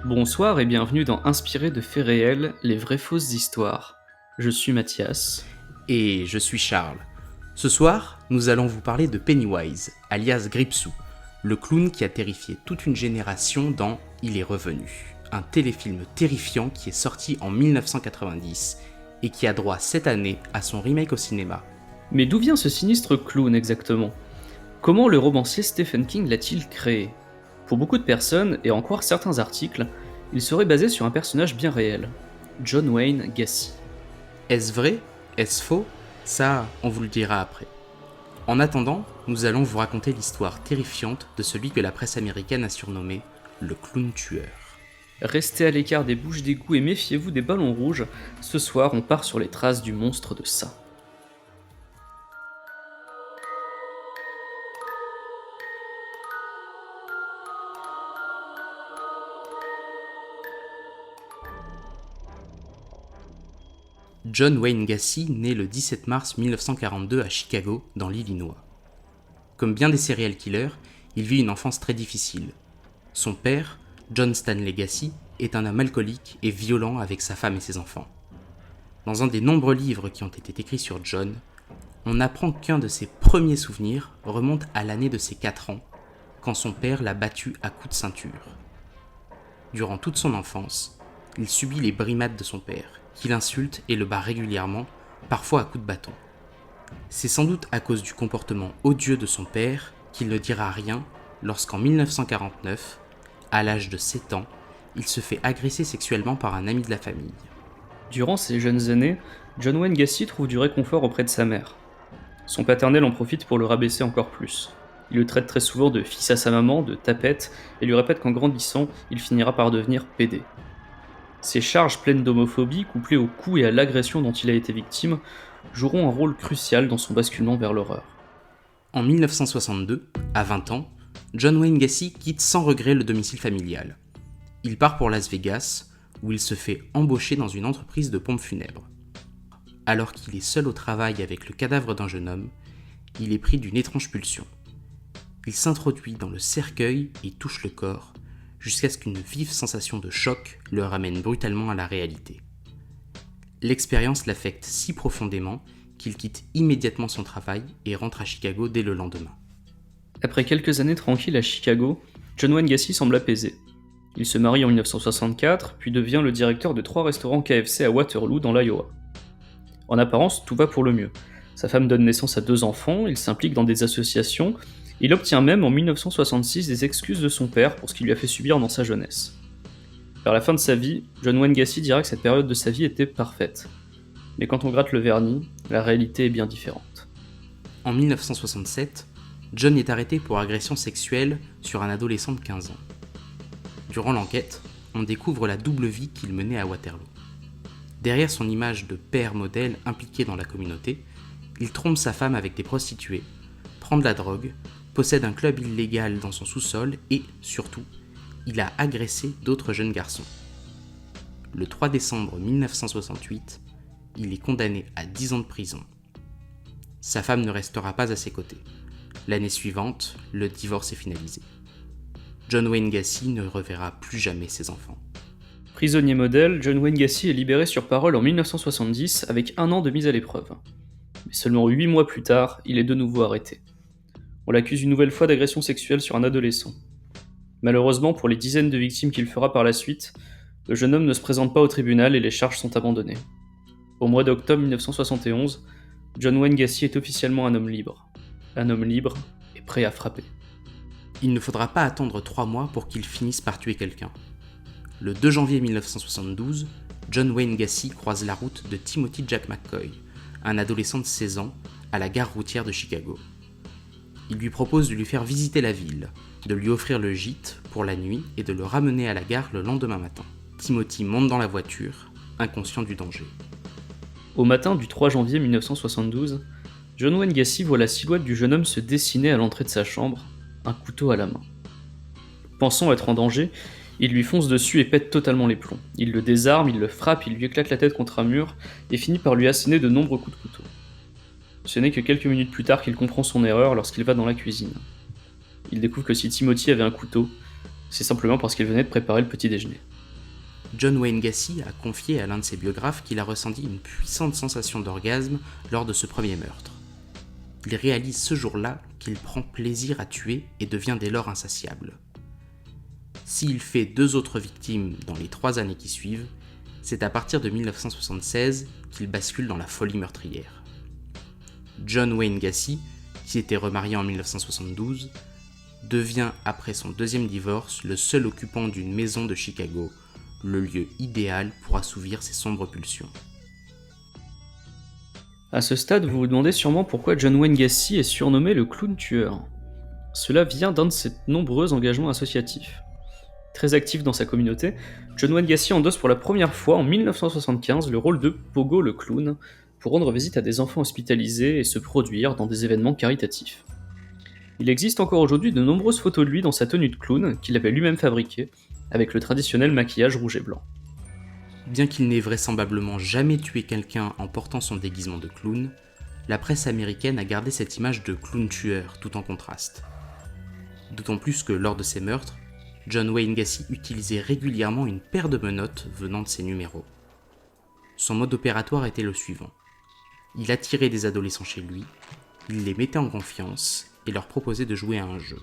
Bonsoir et bienvenue dans Inspiré de faits réels, les vraies fausses histoires. Je suis Mathias. Et je suis Charles. Ce soir, nous allons vous parler de Pennywise, alias Gripsou, le clown qui a terrifié toute une génération dans Il est revenu, un téléfilm terrifiant qui est sorti en 1990 et qui a droit cette année à son remake au cinéma. Mais d'où vient ce sinistre clown exactement? Comment le romancier Stephen King l'a-t-il créé? Pour beaucoup de personnes, et à en croire certains articles, il serait basé sur un personnage bien réel, John Wayne Gacy. Est-ce vrai? Est-ce faux? Ça, on vous le dira après. En attendant, nous allons vous raconter l'histoire terrifiante de celui que la presse américaine a surnommé le clown tueur. Restez à l'écart des bouches d'égout et méfiez-vous des ballons rouges, ce soir on part sur les traces du monstre de ça. John Wayne Gacy naît le 17 mars 1942 à Chicago, dans l'Illinois. Comme bien des serial killers, il vit une enfance très difficile. Son père, John Stanley Gacy, est un homme alcoolique et violent avec sa femme et ses enfants. Dans un des nombreux livres qui ont été écrits sur John, on apprend qu'un de ses premiers souvenirs remonte à l'année de ses 4 ans, quand son père l'a battu à coups de ceinture. Durant toute son enfance, il subit les brimades de son père, qui l'insulte et le bat régulièrement, parfois à coups de bâton. C'est sans doute à cause du comportement odieux de son père qu'il ne dira rien lorsqu'en 1949, à l'âge de 7 ans, il se fait agresser sexuellement par un ami de la famille. Durant ses jeunes années, John Wayne Gacy trouve du réconfort auprès de sa mère. Son paternel en profite pour le rabaisser encore plus. Il le traite très souvent de fils à sa maman, de tapette, et lui répète qu'en grandissant, il finira par devenir PD. Ces charges pleines d'homophobie, couplées aux coups et à l'agression dont il a été victime, joueront un rôle crucial dans son basculement vers l'horreur. En 1962, à 20 ans, John Wayne Gacy quitte sans regret le domicile familial. Il part pour Las Vegas, où il se fait embaucher dans une entreprise de pompes funèbres. Alors qu'il est seul au travail avec le cadavre d'un jeune homme, il est pris d'une étrange pulsion. Il s'introduit dans le cercueil et touche le corps, jusqu'à ce qu'une vive sensation de choc le ramène brutalement à la réalité. L'expérience l'affecte si profondément qu'il quitte immédiatement son travail et rentre à Chicago dès le lendemain. Après quelques années tranquilles à Chicago, John Wayne Gacy semble apaisé. Il se marie en 1964, puis devient le directeur de 3 restaurants KFC à Waterloo, dans l'Iowa. En apparence, tout va pour le mieux. Sa femme donne naissance à 2 enfants, il s'implique dans des associations, il obtient même en 1966 des excuses de son père pour ce qu'il lui a fait subir dans sa jeunesse. Vers la fin de sa vie, John Wayne Gacy dira que cette période de sa vie était parfaite. Mais quand on gratte le vernis, la réalité est bien différente. En 1967, John est arrêté pour agression sexuelle sur un adolescent de 15 ans. Durant l'enquête, on découvre la double vie qu'il menait à Waterloo. Derrière son image de père modèle impliqué dans la communauté, il trompe sa femme avec des prostituées, prend de la drogue, possède un club illégal dans son sous-sol et, surtout, il a agressé d'autres jeunes garçons. Le 3 décembre 1968, il est condamné à 10 ans de prison. Sa femme ne restera pas à ses côtés. L'année suivante, le divorce est finalisé. John Wayne Gacy ne reverra plus jamais ses enfants. Prisonnier modèle, John Wayne Gacy est libéré sur parole en 1970 avec 1 an de mise à l'épreuve. Mais seulement 8 mois plus tard, il est de nouveau arrêté. On l'accuse une nouvelle fois d'agression sexuelle sur un adolescent. Malheureusement, pour les dizaines de victimes qu'il fera par la suite, le jeune homme ne se présente pas au tribunal et les charges sont abandonnées. Au mois d'octobre 1971, John Wayne Gacy est officiellement un homme libre. Un homme libre et prêt à frapper. Il ne faudra pas attendre 3 mois pour qu'il finisse par tuer quelqu'un. Le 2 janvier 1972, John Wayne Gacy croise la route de Timothy Jack McCoy, un adolescent de 16 ans, à la gare routière de Chicago. Il lui propose de lui faire visiter la ville, de lui offrir le gîte pour la nuit et de le ramener à la gare le lendemain matin. Timothy monte dans la voiture, inconscient du danger. Au matin du 3 janvier 1972, John Wayne Gacy voit la silhouette du jeune homme se dessiner à l'entrée de sa chambre, un couteau à la main. Pensant être en danger, il lui fonce dessus et pète totalement les plombs. Il le désarme, il le frappe, il lui éclate la tête contre un mur et finit par lui asséner de nombreux coups de couteau. Ce n'est que quelques minutes plus tard qu'il comprend son erreur lorsqu'il va dans la cuisine. Il découvre que si Timothy avait un couteau, c'est simplement parce qu'il venait de préparer le petit déjeuner. John Wayne Gacy a confié à l'un de ses biographes qu'il a ressenti une puissante sensation d'orgasme lors de ce premier meurtre. Il réalise ce jour-là qu'il prend plaisir à tuer et devient dès lors insatiable. S'il fait 2 autres victimes dans les 3 années qui suivent, c'est à partir de 1976 qu'il bascule dans la folie meurtrière. John Wayne Gacy, qui s'était remarié en 1972, devient après son 2e divorce le seul occupant d'une maison de Chicago, le lieu idéal pour assouvir ses sombres pulsions. À ce stade, vous vous demandez sûrement pourquoi John Wayne Gacy est surnommé le clown tueur. Cela vient d'un de ses nombreux engagements associatifs. Très actif dans sa communauté, John Wayne Gacy endosse pour la première fois en 1975 le rôle de Pogo le clown pour rendre visite à des enfants hospitalisés et se produire dans des événements caritatifs. Il existe encore aujourd'hui de nombreuses photos de lui dans sa tenue de clown qu'il avait lui-même fabriquée, avec le traditionnel maquillage rouge et blanc. Bien qu'il n'ait vraisemblablement jamais tué quelqu'un en portant son déguisement de clown, la presse américaine a gardé cette image de clown tueur tout en contraste. D'autant plus que lors de ses meurtres, John Wayne Gacy utilisait régulièrement une paire de menottes venant de ses numéros. Son mode opératoire était le suivant. Il attirait des adolescents chez lui, il les mettait en confiance et leur proposait de jouer à un jeu.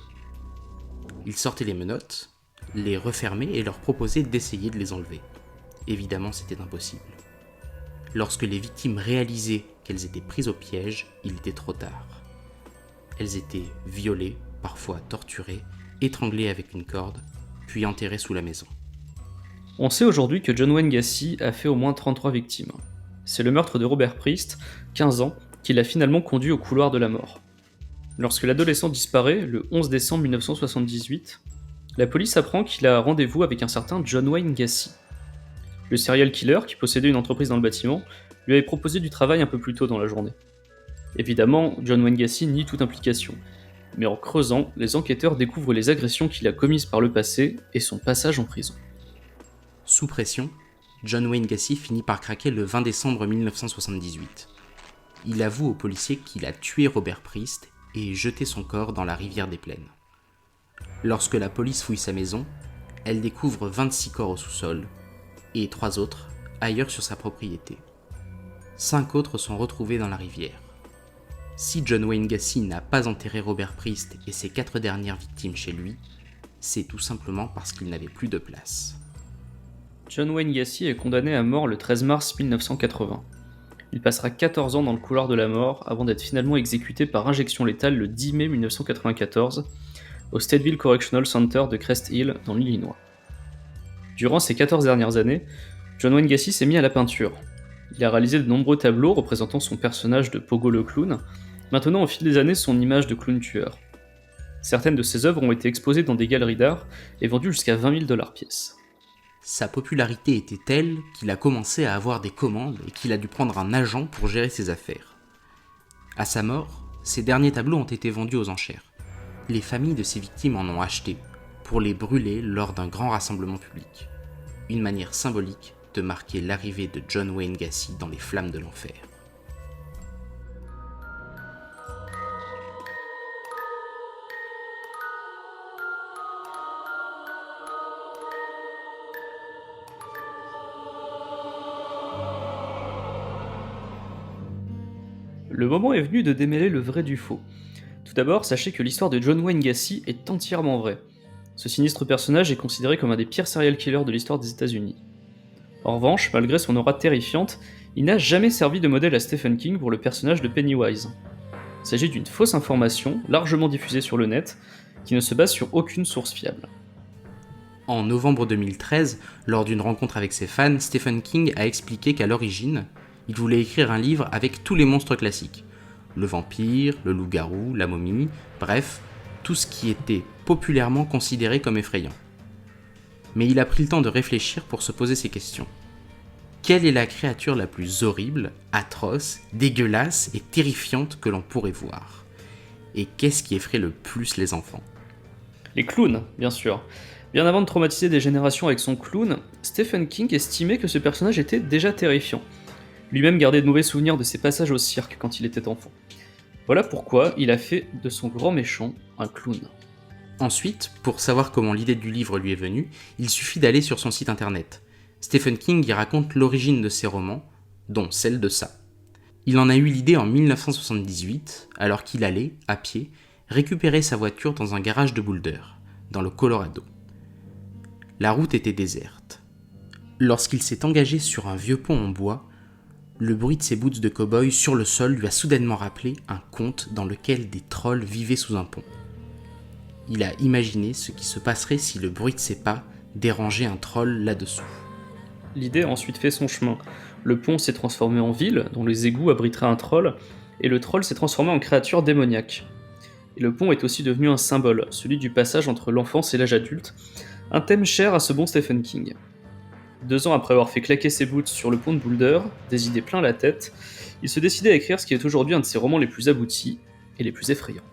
Il sortait les menottes, les refermait et leur proposait d'essayer de les enlever. Évidemment, c'était impossible. Lorsque les victimes réalisaient qu'elles étaient prises au piège, il était trop tard. Elles étaient violées, parfois torturées, étranglées avec une corde, puis enterrées sous la maison. On sait aujourd'hui que John Wayne Gacy a fait au moins 33 victimes. C'est le meurtre de Robert Priest, 15 ans, qui l'a finalement conduit au couloir de la mort. Lorsque l'adolescent disparaît, le 11 décembre 1978, la police apprend qu'il a rendez-vous avec un certain John Wayne Gacy. Le serial killer, qui possédait une entreprise dans le bâtiment, lui avait proposé du travail un peu plus tôt dans la journée. Évidemment, John Wayne Gacy nie toute implication, mais en creusant, les enquêteurs découvrent les agressions qu'il a commises par le passé et son passage en prison. Sous pression, John Wayne Gacy finit par craquer le 20 décembre 1978. Il avoue aux policiers qu'il a tué Robert Priest et jeté son corps dans la rivière des Plaines. Lorsque la police fouille sa maison, elle découvre 26 corps au sous-sol et 3 autres ailleurs sur sa propriété. 5 autres sont retrouvés dans la rivière. Si John Wayne Gacy n'a pas enterré Robert Priest et ses 4 dernières victimes chez lui, c'est tout simplement parce qu'il n'avait plus de place. John Wayne Gacy est condamné à mort le 13 mars 1980. Il passera 14 ans dans le couloir de la mort avant d'être finalement exécuté par injection létale le 10 mai 1994 au Stateville Correctional Center de Crest Hill dans l'Illinois. Durant ces 14 dernières années, John Wayne Gacy s'est mis à la peinture. Il a réalisé de nombreux tableaux représentant son personnage de Pogo le clown, maintenant au fil des années son image de clown tueur. Certaines de ses œuvres ont été exposées dans des galeries d'art et vendues jusqu'à $20 000 pièce. Sa popularité était telle qu'il a commencé à avoir des commandes et qu'il a dû prendre un agent pour gérer ses affaires. À sa mort, ses derniers tableaux ont été vendus aux enchères. Les familles de ses victimes en ont acheté pour les brûler lors d'un grand rassemblement public. Une manière symbolique de marquer l'arrivée de John Wayne Gacy dans les flammes de l'enfer. Le moment est venu de démêler le vrai du faux. Tout d'abord, sachez que l'histoire de John Wayne Gacy est entièrement vraie. Ce sinistre personnage est considéré comme un des pires serial killers de l'histoire des États-Unis. En revanche, malgré son aura terrifiante, il n'a jamais servi de modèle à Stephen King pour le personnage de Pennywise. Il s'agit d'une fausse information, largement diffusée sur le net, qui ne se base sur aucune source fiable. En novembre 2013, lors d'une rencontre avec ses fans, Stephen King a expliqué qu'à l'origine, il voulait écrire un livre avec tous les monstres classiques. Le vampire, le loup-garou, la momie, bref, tout ce qui était populairement considéré comme effrayant. Mais il a pris le temps de réfléchir pour se poser ces questions. Quelle est la créature la plus horrible, atroce, dégueulasse et terrifiante que l'on pourrait voir ? Et qu'est-ce qui effraie le plus les enfants ? Les clowns, bien sûr. Bien avant de traumatiser des générations avec son clown, Stephen King estimait que ce personnage était déjà terrifiant. Lui-même gardait de mauvais souvenirs de ses passages au cirque quand il était enfant. Voilà pourquoi il a fait de son grand méchant un clown. Ensuite, pour savoir comment l'idée du livre lui est venue, il suffit d'aller sur son site internet. Stephen King y raconte l'origine de ses romans, dont celle de ça. Il en a eu l'idée en 1978, alors qu'il allait, à pied, récupérer sa voiture dans un garage de Boulder, dans le Colorado. La route était déserte. Lorsqu'il s'est engagé sur un vieux pont en bois, le bruit de ses boots de cow-boy sur le sol lui a soudainement rappelé un conte dans lequel des trolls vivaient sous un pont. Il a imaginé ce qui se passerait si le bruit de ses pas dérangeait un troll là-dessous. L'idée a ensuite fait son chemin. Le pont s'est transformé en ville, dont les égouts abriteraient un troll, et le troll s'est transformé en créature démoniaque. Et le pont est aussi devenu un symbole, celui du passage entre l'enfance et l'âge adulte, un thème cher à ce bon Stephen King. 2 ans après avoir fait claquer ses boots sur le pont de Boulder, des idées plein la tête, il se décidait à écrire ce qui est aujourd'hui un de ses romans les plus aboutis et les plus effrayants.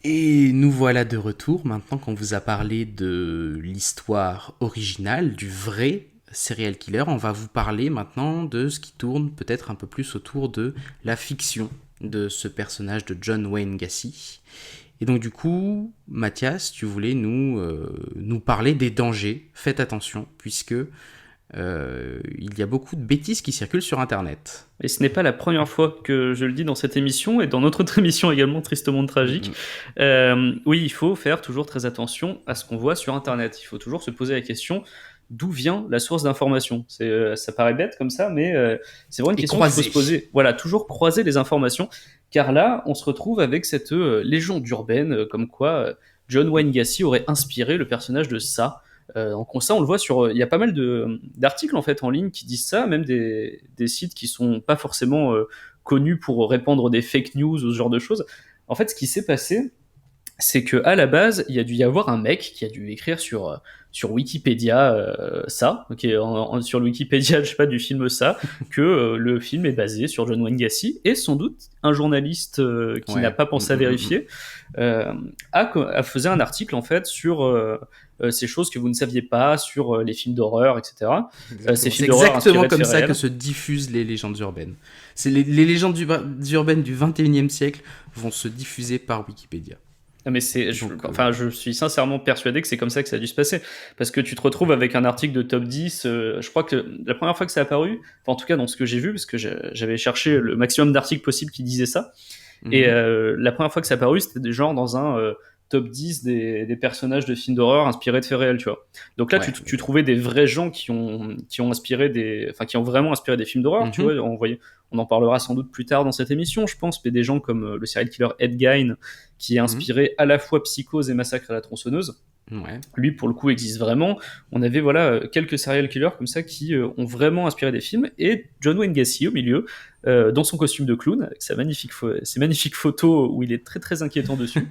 Et nous voilà de retour, maintenant qu'on vous a parlé de l'histoire originale, du vrai serial killer. On va vous parler maintenant de ce qui tourne peut-être un peu plus autour de la fiction de ce personnage de John Wayne Gacy. Et donc du coup, Mathias, tu voulais nous parler des dangers. Faites attention, puisque il y a beaucoup de bêtises qui circulent sur Internet. Et ce n'est pas la première fois que je le dis dans cette émission, et dans notre autre émission également, Tristement Tragique. Oui, il faut faire toujours très attention à ce qu'on voit sur Internet. Il faut toujours se poser la question, d'où vient la source d'information ? Ça paraît bête comme ça, mais c'est vraiment une question qu'il faut se poser. Voilà, toujours croiser les informations, car là, on se retrouve avec cette légende urbaine, comme quoi John Wayne Gacy aurait inspiré le personnage de ça. Donc ça, on le voit sur... Il y a pas mal d'articles en fait en ligne qui disent ça, même des sites qui sont pas forcément connus pour répandre des fake news ou ce genre de choses. En fait, ce qui s'est passé, c'est que à la base, il y a dû y avoir un mec qui a dû écrire sur Wikipédia ça, okay, sur le Wikipédia, je sais pas, du film ça, que le film est basé sur John Wayne Gacy, et sans doute un journaliste qui n'a pas pensé à vérifier a faisait un article en fait sur ces choses que vous ne saviez pas, sur les films d'horreur, etc. C'est exactement comme ça que se diffusent les légendes urbaines. Les légendes urbaines du 21e siècle vont se diffuser par Wikipédia. Mais je suis sincèrement persuadé que c'est comme ça que ça a dû se passer, parce que tu te retrouves avec un article de top 10, je crois que la première fois que ça a apparu, enfin en tout cas dans ce que j'ai vu, parce que j'avais cherché le maximum d'articles possibles qui disaient ça, et la première fois que ça a apparu, c'était des genres dans un top 10 des personnages de films d'horreur inspirés de faits réels, tu vois. Donc là, tu trouvais des vrais gens qui ont inspiré qui ont vraiment inspiré des films d'horreur, tu vois. On en parlera sans doute plus tard dans cette émission, je pense, mais des gens comme le serial killer Ed Gein, qui a inspiré à la fois Psychose et Massacre à la tronçonneuse. Ouais. Lui, pour le coup, existe vraiment. On avait quelques serial killers comme ça qui ont vraiment inspiré des films, et John Wayne Gacy au milieu, dans son costume de clown, avec ses magnifiques photos où il est très très inquiétant dessus,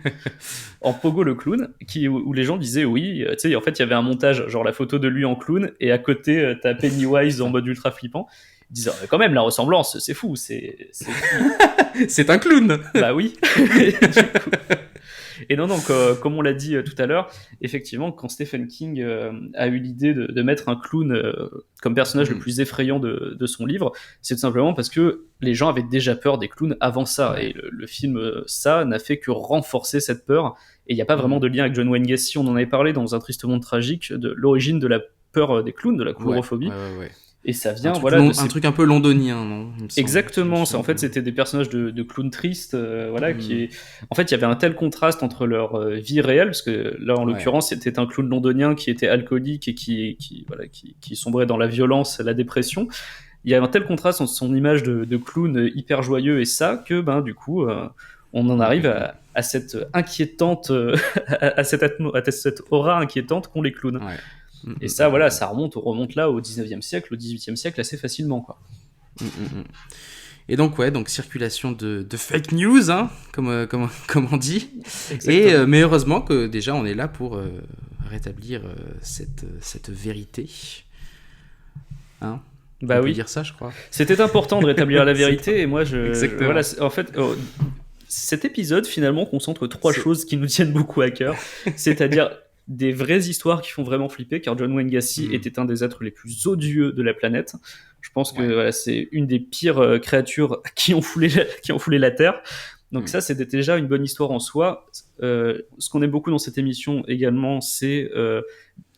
en Pogo le clown, où les gens disaient oui, tu sais, en fait il y avait un montage, genre la photo de lui en clown, et à côté t'as Pennywise en mode ultra flippant. Ils disaient quand même la ressemblance, c'est fou, c'est c'est un clown. Bah oui. Et non, donc, comme on l'a dit tout à l'heure, effectivement, quand Stephen King a eu l'idée de mettre un clown comme personnage le plus effrayant de son livre, c'est tout simplement parce que les gens avaient déjà peur des clowns avant ça, et le film ça n'a fait que renforcer cette peur, et il n'y a pas vraiment de lien avec John Wayne Gacy. On en avait parlé dans Un Triste Monde Tragique, de l'origine de la peur des clowns, de la coulrophobie. Ouais. Et ça vient, un truc un peu londonien, non ? Exactement, en fait c'était des personnages de clowns tristes, qui... En fait il y avait un tel contraste entre leur vie réelle, parce que là en l'occurrence c'était un clown londonien qui était alcoolique et qui sombrait dans la violence, la dépression. Il y a un tel contraste entre son image de clown hyper joyeux et ça, que du coup on en arrive à cette inquiétante, à cette aura inquiétante qu'ont les clowns. Ouais. Et ça, ça remonte là au 19e siècle, au 18e siècle assez facilement, quoi. Et donc, circulation de fake news, hein, comme on dit. Mais heureusement que déjà on est là pour rétablir cette vérité. Hein ? Bah on oui. peut dire ça, je crois. C'était important de rétablir la vérité, et moi, Exactement. En fait, cet épisode finalement concentre 3 choses qui nous tiennent beaucoup à cœur, c'est-à-dire des vraies histoires qui font vraiment flipper, car John Wayne Gacy était un des êtres les plus odieux de la planète. Je pense que voilà, c'est une des pires créatures qui ont foulé la Terre. Donc ça, c'était déjà une bonne histoire en soi. Ce qu'on aime beaucoup dans cette émission également, c'est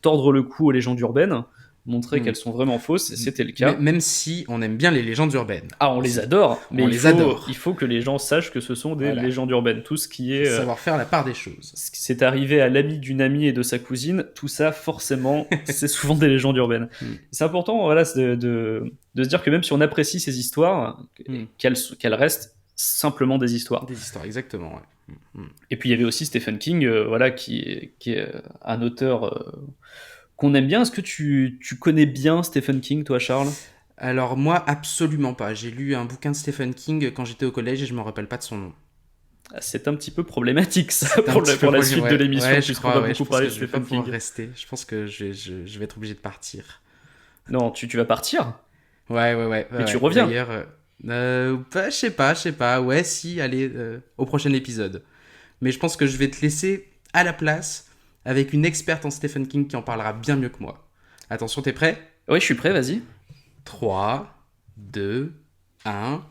tordre le cou aux légendes urbaines, montrer qu'elles sont vraiment fausses, et c'était le cas. Même si on aime bien les légendes urbaines. Ah, on les adore, mais adore. Il faut que les gens sachent que ce sont des légendes urbaines. Tout ce qui est... savoir faire la part des choses. Ce qui s'est arrivé à l'ami d'une amie et de sa cousine, tout ça, forcément, c'est souvent des légendes urbaines. C'est important, voilà, de se dire que même si on apprécie ces histoires, qu'elles restent simplement des histoires. Des histoires, exactement, ouais. Et puis il y avait aussi Stephen King, voilà, qui est un auteur qu'on aime bien. Est-ce que tu connais bien Stephen King, toi, Charles ? Alors moi, absolument pas. J'ai lu un bouquin de Stephen King quand j'étais au collège et je me rappelle pas de son nom. C'est un petit peu problématique, ça, pour la suite de l'émission, puisqu'on va beaucoup parler de Stephen King. Rester. Je pense que je vais être obligé de partir. Non, tu vas partir ? Ouais. Mais tu reviens ? D'ailleurs, je sais pas. Ouais, si, allez, au prochain épisode. Mais je pense que je vais te laisser à la place avec une experte en Stephen King qui en parlera bien mieux que moi. Attention, t'es prêt ? Oui, je suis prêt, vas-y. 3, 2, 1...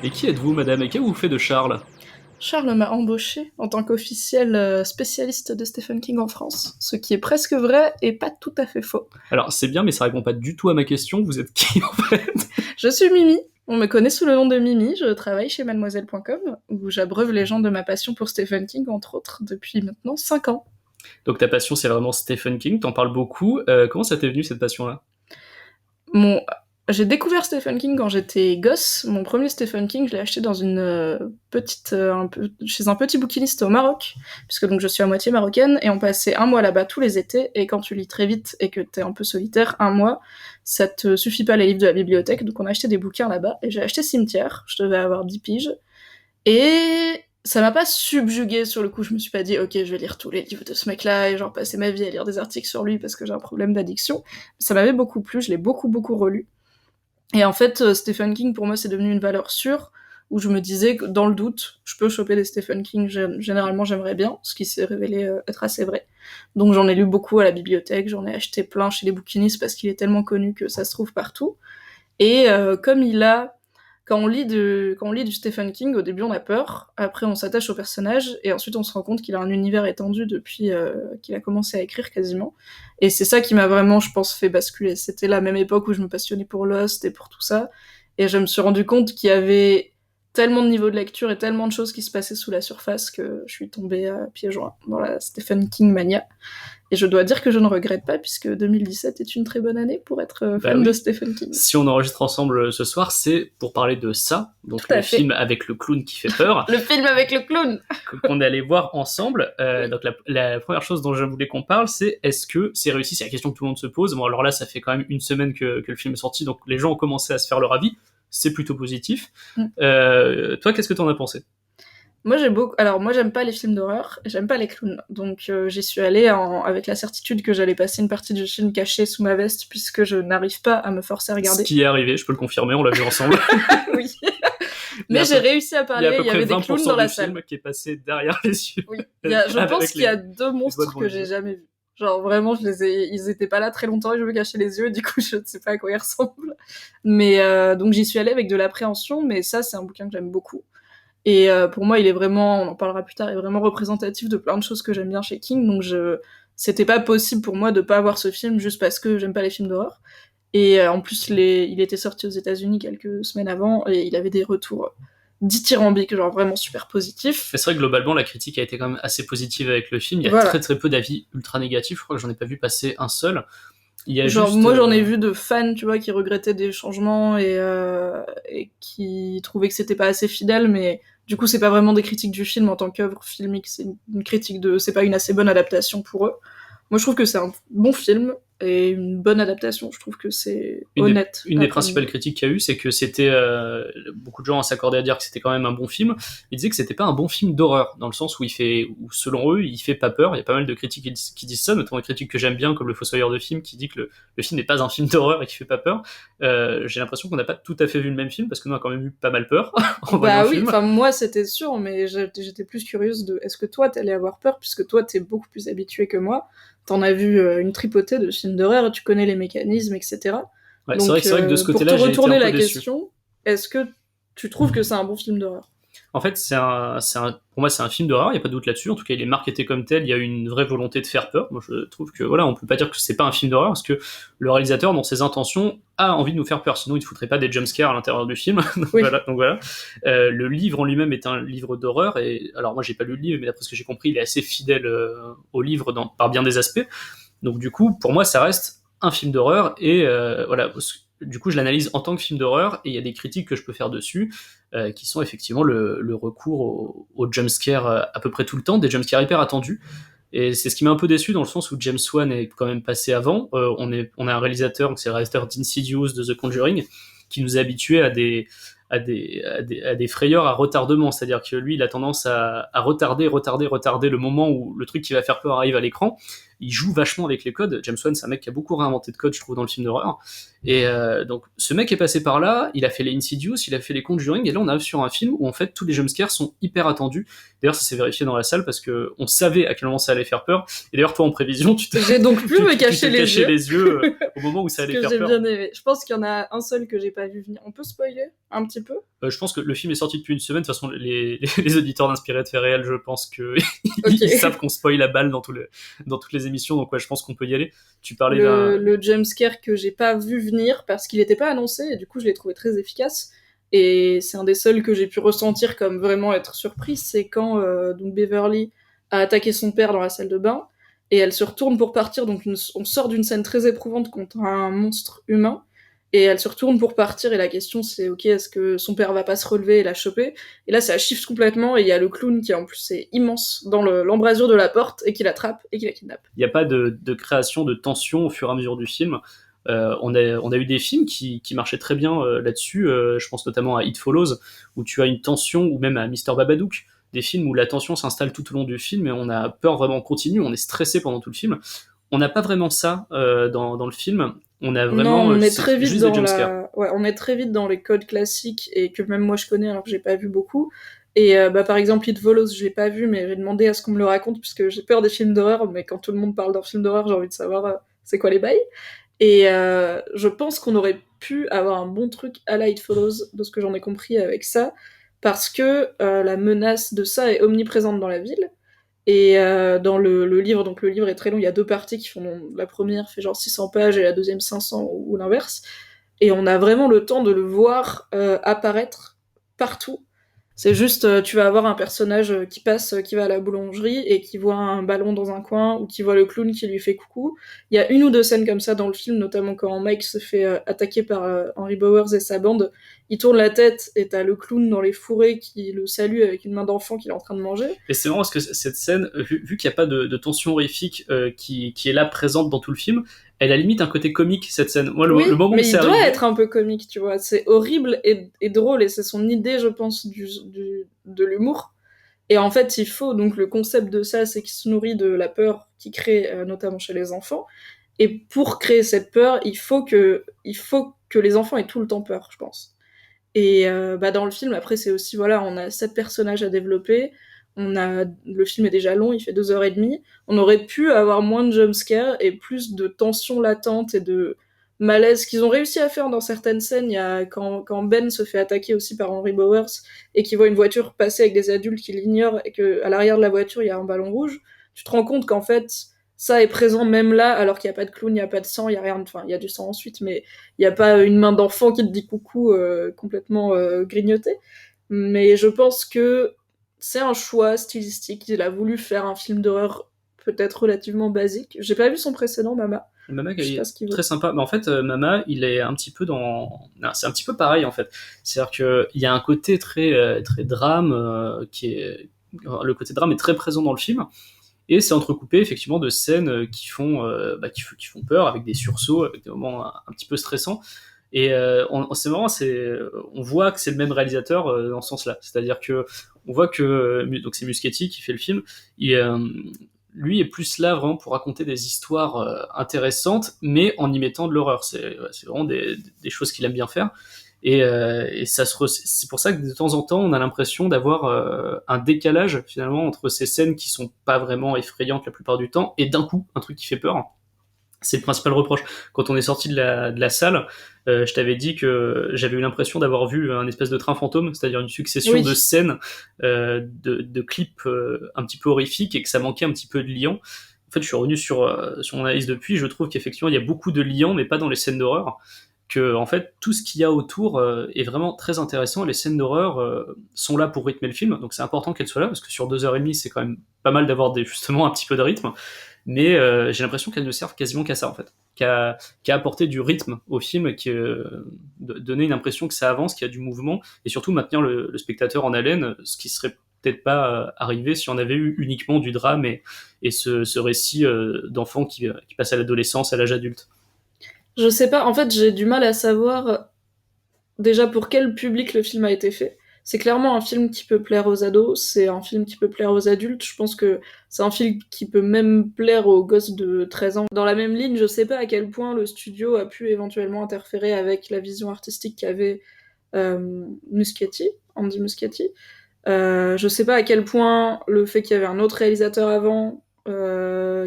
Et qui êtes-vous, madame ? Et qu'avez-vous fait de Charles ? Charles m'a embauché en tant qu'officiel spécialiste de Stephen King en France, ce qui est presque vrai et pas tout à fait faux. Alors, c'est bien, mais ça répond pas du tout à ma question. Vous êtes qui, en fait ? Je suis Mimi. On me connaît sous le nom de Mimi. Je travaille chez mademoiselle.com, où j'abreuve les gens de ma passion pour Stephen King, entre autres, depuis maintenant 5 ans. Donc ta passion, c'est vraiment Stephen King, t'en parles beaucoup. Comment ça t'est venu, cette passion-là ? J'ai découvert Stephen King quand j'étais gosse. Mon premier Stephen King, je l'ai acheté dans une chez un petit bouquiniste au Maroc, puisque donc je suis à moitié marocaine, et on passait 1 mois là-bas tous les étés, et quand tu lis très vite et que t'es un peu solitaire, 1 mois, ça te suffit pas les livres de la bibliothèque, donc on a acheté des bouquins là-bas, et j'ai acheté Cimetière, je devais avoir 10 piges, et ça m'a pas subjuguée sur le coup, je me suis pas dit, ok, je vais lire tous les livres de ce mec-là, et genre passer ma vie à lire des articles sur lui parce que j'ai un problème d'addiction. Ça m'avait beaucoup plu, je l'ai beaucoup relu. Et en fait, Stephen King, pour moi, c'est devenu une valeur sûre, où je me disais que, dans le doute, je peux choper des Stephen King, généralement j'aimerais bien, ce qui s'est révélé être assez vrai. Donc j'en ai lu beaucoup à la bibliothèque, j'en ai acheté plein chez les bouquinistes, parce qu'il est tellement connu que ça se trouve partout. Et quand on lit du Stephen King, au début on a peur, après on s'attache au personnage, et ensuite on se rend compte qu'il a un univers étendu depuis qu'il a commencé à écrire quasiment. Et c'est ça qui m'a vraiment, je pense, fait basculer. C'était la même époque où je me passionnais pour Lost et pour tout ça, et je me suis rendu compte qu'il y avait tellement de niveaux de lecture et tellement de choses qui se passaient sous la surface que je suis tombée à pieds joints dans la Stephen King mania. Et je dois dire que je ne regrette pas, puisque 2017 est une très bonne année pour être fan de Stephen King. Si on enregistre ensemble ce soir, c'est pour parler de ça, donc le film avec le clown qui fait peur. Le film avec le clown qu'on est allé voir ensemble. Donc la première chose dont je voulais qu'on parle, c'est est-ce que c'est réussi ? C'est la question que tout le monde se pose. Bon, alors là, ça fait quand même 1 semaine que le film est sorti, donc les gens ont commencé à se faire leur avis. C'est plutôt positif. Toi, qu'est-ce que t'en as pensé ? Moi, j'aime pas les films d'horreur, j'aime pas les clowns. Donc, j'y suis allée avec la certitude que j'allais passer une partie du film cachée sous ma veste, puisque je n'arrive pas à me forcer à regarder. Ce qui est arrivé, je peux le confirmer, on l'a vu ensemble. Oui. Mais j'ai réussi à parler, il y avait des clowns dans la salle. Film qui est passé derrière les yeux. Oui. Je pense qu'il y a 2 monstres que j'ai jamais vus. Genre, vraiment, ils étaient pas là très longtemps et je me cachais les yeux, et du coup, je ne sais pas à quoi ils ressemblent. Mais, donc, j'y suis allée avec de l'appréhension, mais ça, c'est un bouquin que j'aime beaucoup. Et pour moi, il est vraiment, on en parlera plus tard, il est vraiment représentatif de plein de choses que j'aime bien chez King, donc c'était pas possible pour moi de pas voir ce film juste parce que j'aime pas les films d'horreur. Et en plus, il était sorti aux États-Unis quelques semaines avant, et il avait des retours dithyrambiques, genre vraiment super positifs. C'est vrai que globalement, la critique a été quand même assez positive avec le film. Il y a très très peu d'avis ultra négatifs, je crois que j'en ai pas vu passer un seul. Moi j'en ai vu de fans, tu vois, qui regrettaient des changements et qui trouvaient que c'était pas assez fidèle, mais du coup c'est pas vraiment des critiques du film en tant qu'œuvre filmique, c'est une critique c'est pas une assez bonne adaptation pour eux. Moi je trouve que c'est un bon film, et une bonne adaptation. Je trouve que c'est Une honnête. des principales critiques qu'il y a eu, c'est que c'était beaucoup de gens s'accordaient à dire que c'était quand même un bon film. Ils disaient que c'était pas un bon film d'horreur, dans le sens où selon eux, il fait pas peur. Il y a pas mal de critiques qui disent ça, notamment des critiques que j'aime bien, comme le Fossoyeur de film, qui dit que le film n'est pas un film d'horreur et qui fait pas peur. J'ai l'impression qu'on n'a pas tout à fait vu le même film, parce que nous on a quand même eu pas mal peur en voyant le film. Enfin moi c'était sûr, mais j'étais plus curieuse de est-ce que toi t'allais avoir peur, puisque toi t'es beaucoup plus habitué que moi. T'en as vu une tripotée de films d'horreur, tu connais les mécanismes, etc. Ouais, Donc, c'est vrai que de ce côté-là, j'ai été pour te retourner un peu la déçu. question, est-ce que tu trouves que c'est un bon film d'horreur? En fait, pour moi, c'est un film d'horreur, il n'y a pas de doute là-dessus. En tout cas, il est marketé comme tel, il y a une vraie volonté de faire peur. Moi, je trouve que, voilà, on peut pas dire que c'est pas un film d'horreur, parce que le réalisateur, dans ses intentions, a envie de nous faire peur. Sinon, il ne foutrait pas des jumpscares à l'intérieur du film. donc, Oui. voilà. Le livre en lui-même est un livre d'horreur, et alors moi, j'ai pas lu le livre, mais d'après ce que j'ai compris, il est assez fidèle au livre par bien des aspects. Donc, du coup, pour moi, ça reste un film d'horreur, et voilà. Du coup, je l'analyse en tant que film d'horreur, et il y a des critiques que je peux faire dessus, qui sont effectivement le recours au jumpscare à peu près tout le temps, des jumpscares hyper attendus. Et c'est ce qui m'a un peu déçu, dans le sens où James Wan est quand même passé avant. On a un réalisateur, donc c'est le réalisateur d'Insidious, de The Conjuring, qui nous a habitués à des frayeurs à retardement. C'est-à-dire que lui, il a tendance à retarder le moment où le truc qui va faire peur arrive à l'écran. Il joue vachement avec les codes. James Wan, c'est un mec qui a beaucoup réinventé de codes, je trouve, dans le film d'horreur. Et donc, ce mec est passé par là, il a fait les Insidious, il a fait les Conjuring, et là, on arrive sur un film où, en fait, tous les jumpscares sont hyper attendus. D'ailleurs, ça s'est vérifié dans la salle, parce que on savait à quel moment ça allait faire peur. Et d'ailleurs, toi, en prévision, J'ai donc pu me cacher les yeux au moment où ça allait faire peur. J'ai bien aimé. Je pense qu'il y en a un seul que j'ai pas vu venir. On peut spoiler un petit peu? Je pense que le film est sorti depuis une semaine. De toute façon, les auditeurs d'Inspiré de Faits Réels, je pense que Okay. ils savent qu'on spoil la balle dans toutes les émissions. Donc ouais, je pense qu'on peut y aller. Tu parlais le jumpscare que j'ai pas vu venir parce qu'il était pas annoncé, et du coup je l'ai trouvé très efficace. Et c'est un des seuls que j'ai pu ressentir comme vraiment être surprise, c'est quand donc Beverly a attaqué son père dans la salle de bain, et elle se retourne pour partir, donc on sort d'une scène très éprouvante contre un monstre humain, et elle se retourne pour partir, et la question c'est ok, est-ce que son père va pas se relever et la choper? Et là ça shift complètement, et il y a le clown qui en plus est immense dans l'embrasure de la porte, et qui l'attrape et qui la kidnappe. Il n'y a pas de création de tension au fur et à mesure du film. On a eu des films qui marchaient très bien là-dessus. Je pense notamment à It Follows, où tu as une tension, ou même à Mr. Babadook, des films où la tension s'installe tout au long du film et on a peur vraiment continue, on est stressé pendant tout le film. On n'a pas vraiment ça dans le film. On a vraiment on est très vite juste dans des jumpscares. on est très vite dans les codes classiques, et que même moi je connais alors que j'ai pas vu beaucoup. Et par exemple It Follows, je l'ai pas vu, mais j'ai demandé à ce qu'on me le raconte puisque j'ai peur des films d'horreur, mais quand tout le monde parle d'un film d'horreur, j'ai envie de savoir c'est quoi les bails. Et je pense qu'on aurait pu avoir un bon truc à la It Follows, de ce que j'en ai compris avec ça, parce que la menace de ça est omniprésente dans la ville. Et dans le livre, donc le livre est très long, il y a 2 parties qui font, la première fait genre 600 pages et la deuxième 500 ou l'inverse. Et on a vraiment le temps de le voir apparaître partout. C'est juste, tu vas avoir un personnage qui passe, qui va à la boulangerie et qui voit un ballon dans un coin, ou qui voit le clown qui lui fait coucou. Il y a 1 ou 2 scènes comme ça dans le film, notamment quand Mike se fait attaquer par Henry Bowers et sa bande. Il tourne la tête et t'as le clown dans les fourrés qui le salue avec une main d'enfant qu'il est en train de manger. Et c'est marrant parce que cette scène, vu qu'il n'y a pas de tension horrifique qui est là présente dans tout le film, elle a limite un côté comique, cette scène. Moi, le moment mais où c'est il doit arrivé, être un peu comique, tu vois. C'est horrible et drôle, et c'est son idée, je pense, de l'humour. Et en fait, il faut, donc le concept de ça, c'est qu'il se nourrit de la peur qu'il crée, notamment chez les enfants. Et pour créer cette peur, il faut que les enfants aient tout le temps peur, je pense. Et dans le film, après, c'est aussi, voilà, on a 7 personnages à développer. Le film est déjà long, il fait 2h30. On aurait pu avoir moins de jumpscares et plus de tension latente et de malaise qu'ils ont réussi à faire dans certaines scènes. Il y a quand Ben se fait attaquer aussi par Henry Bowers et qu'il voit une voiture passer avec des adultes qui l'ignorent, et qu'à l'arrière de la voiture, il y a un ballon rouge. Tu te rends compte qu'en fait, ça est présent même là, alors qu'il n'y a pas de clown, il n'y a pas de sang, il y a rien, enfin, il y a du sang ensuite, mais il n'y a pas une main d'enfant qui te dit coucou complètement grignotée. Mais je pense que c'est un choix stylistique. Il a voulu faire un film d'horreur peut-être relativement basique. J'ai pas vu son précédent, Mama. Mama Je sais pas ce qu'il est veut. très sympa. Mais en fait, Mama, il est un petit peu dans. Non, c'est un petit peu pareil en fait. C'est-à-dire qu'il y a un côté très drame qui est. Le côté drame est très présent dans le film. Et c'est entrecoupé effectivement de scènes qui font peur, avec des sursauts, avec des moments un petit peu stressants. Et c'est marrant, on voit que c'est le même réalisateur dans ce sens-là. C'est-à-dire que on voit que donc c'est Muschietti qui fait le film. Lui est plus là vraiment pour raconter des histoires intéressantes, mais en y mettant de l'horreur. C'est vraiment des choses qu'il aime bien faire. Et c'est pour ça que de temps en temps, on a l'impression d'avoir un décalage finalement entre ces scènes qui sont pas vraiment effrayantes la plupart du temps, et d'un coup, un truc qui fait peur. C'est le principal reproche. Quand on est sorti de la salle, je t'avais dit que j'avais eu l'impression d'avoir vu un espèce de train fantôme, c'est-à-dire une succession de scènes, de clips un petit peu horrifiques, et que ça manquait un petit peu de liant. En fait, je suis revenu sur mon analyse depuis, je trouve qu'effectivement, il y a beaucoup de liant, mais pas dans les scènes d'horreur. Que, en fait, tout ce qu'il y a autour est vraiment très intéressant. Les scènes d'horreur sont là pour rythmer le film, donc c'est important qu'elles soient là, parce que sur 2h30, c'est quand même pas mal d'avoir justement un petit peu de rythme. Mais j'ai l'impression qu'elles ne servent quasiment qu'à ça, en fait, qu'à apporter du rythme au film, donner une impression que ça avance, qu'il y a du mouvement, et surtout maintenir le spectateur en haleine, ce qui serait peut-être pas arrivé si on avait eu uniquement du drame et ce récit d'enfants qui passe à l'adolescence, à l'âge adulte. Je sais pas, en fait, j'ai du mal à savoir déjà pour quel public le film a été fait. C'est clairement un film qui peut plaire aux ados, c'est un film qui peut plaire aux adultes, je pense que c'est un film qui peut même plaire aux gosses de 13 ans. Dans la même ligne, je sais pas à quel point le studio a pu éventuellement interférer avec la vision artistique qu'avait Andy Muschietti. Je sais pas à quel point le fait qu'il y avait un autre réalisateur avant,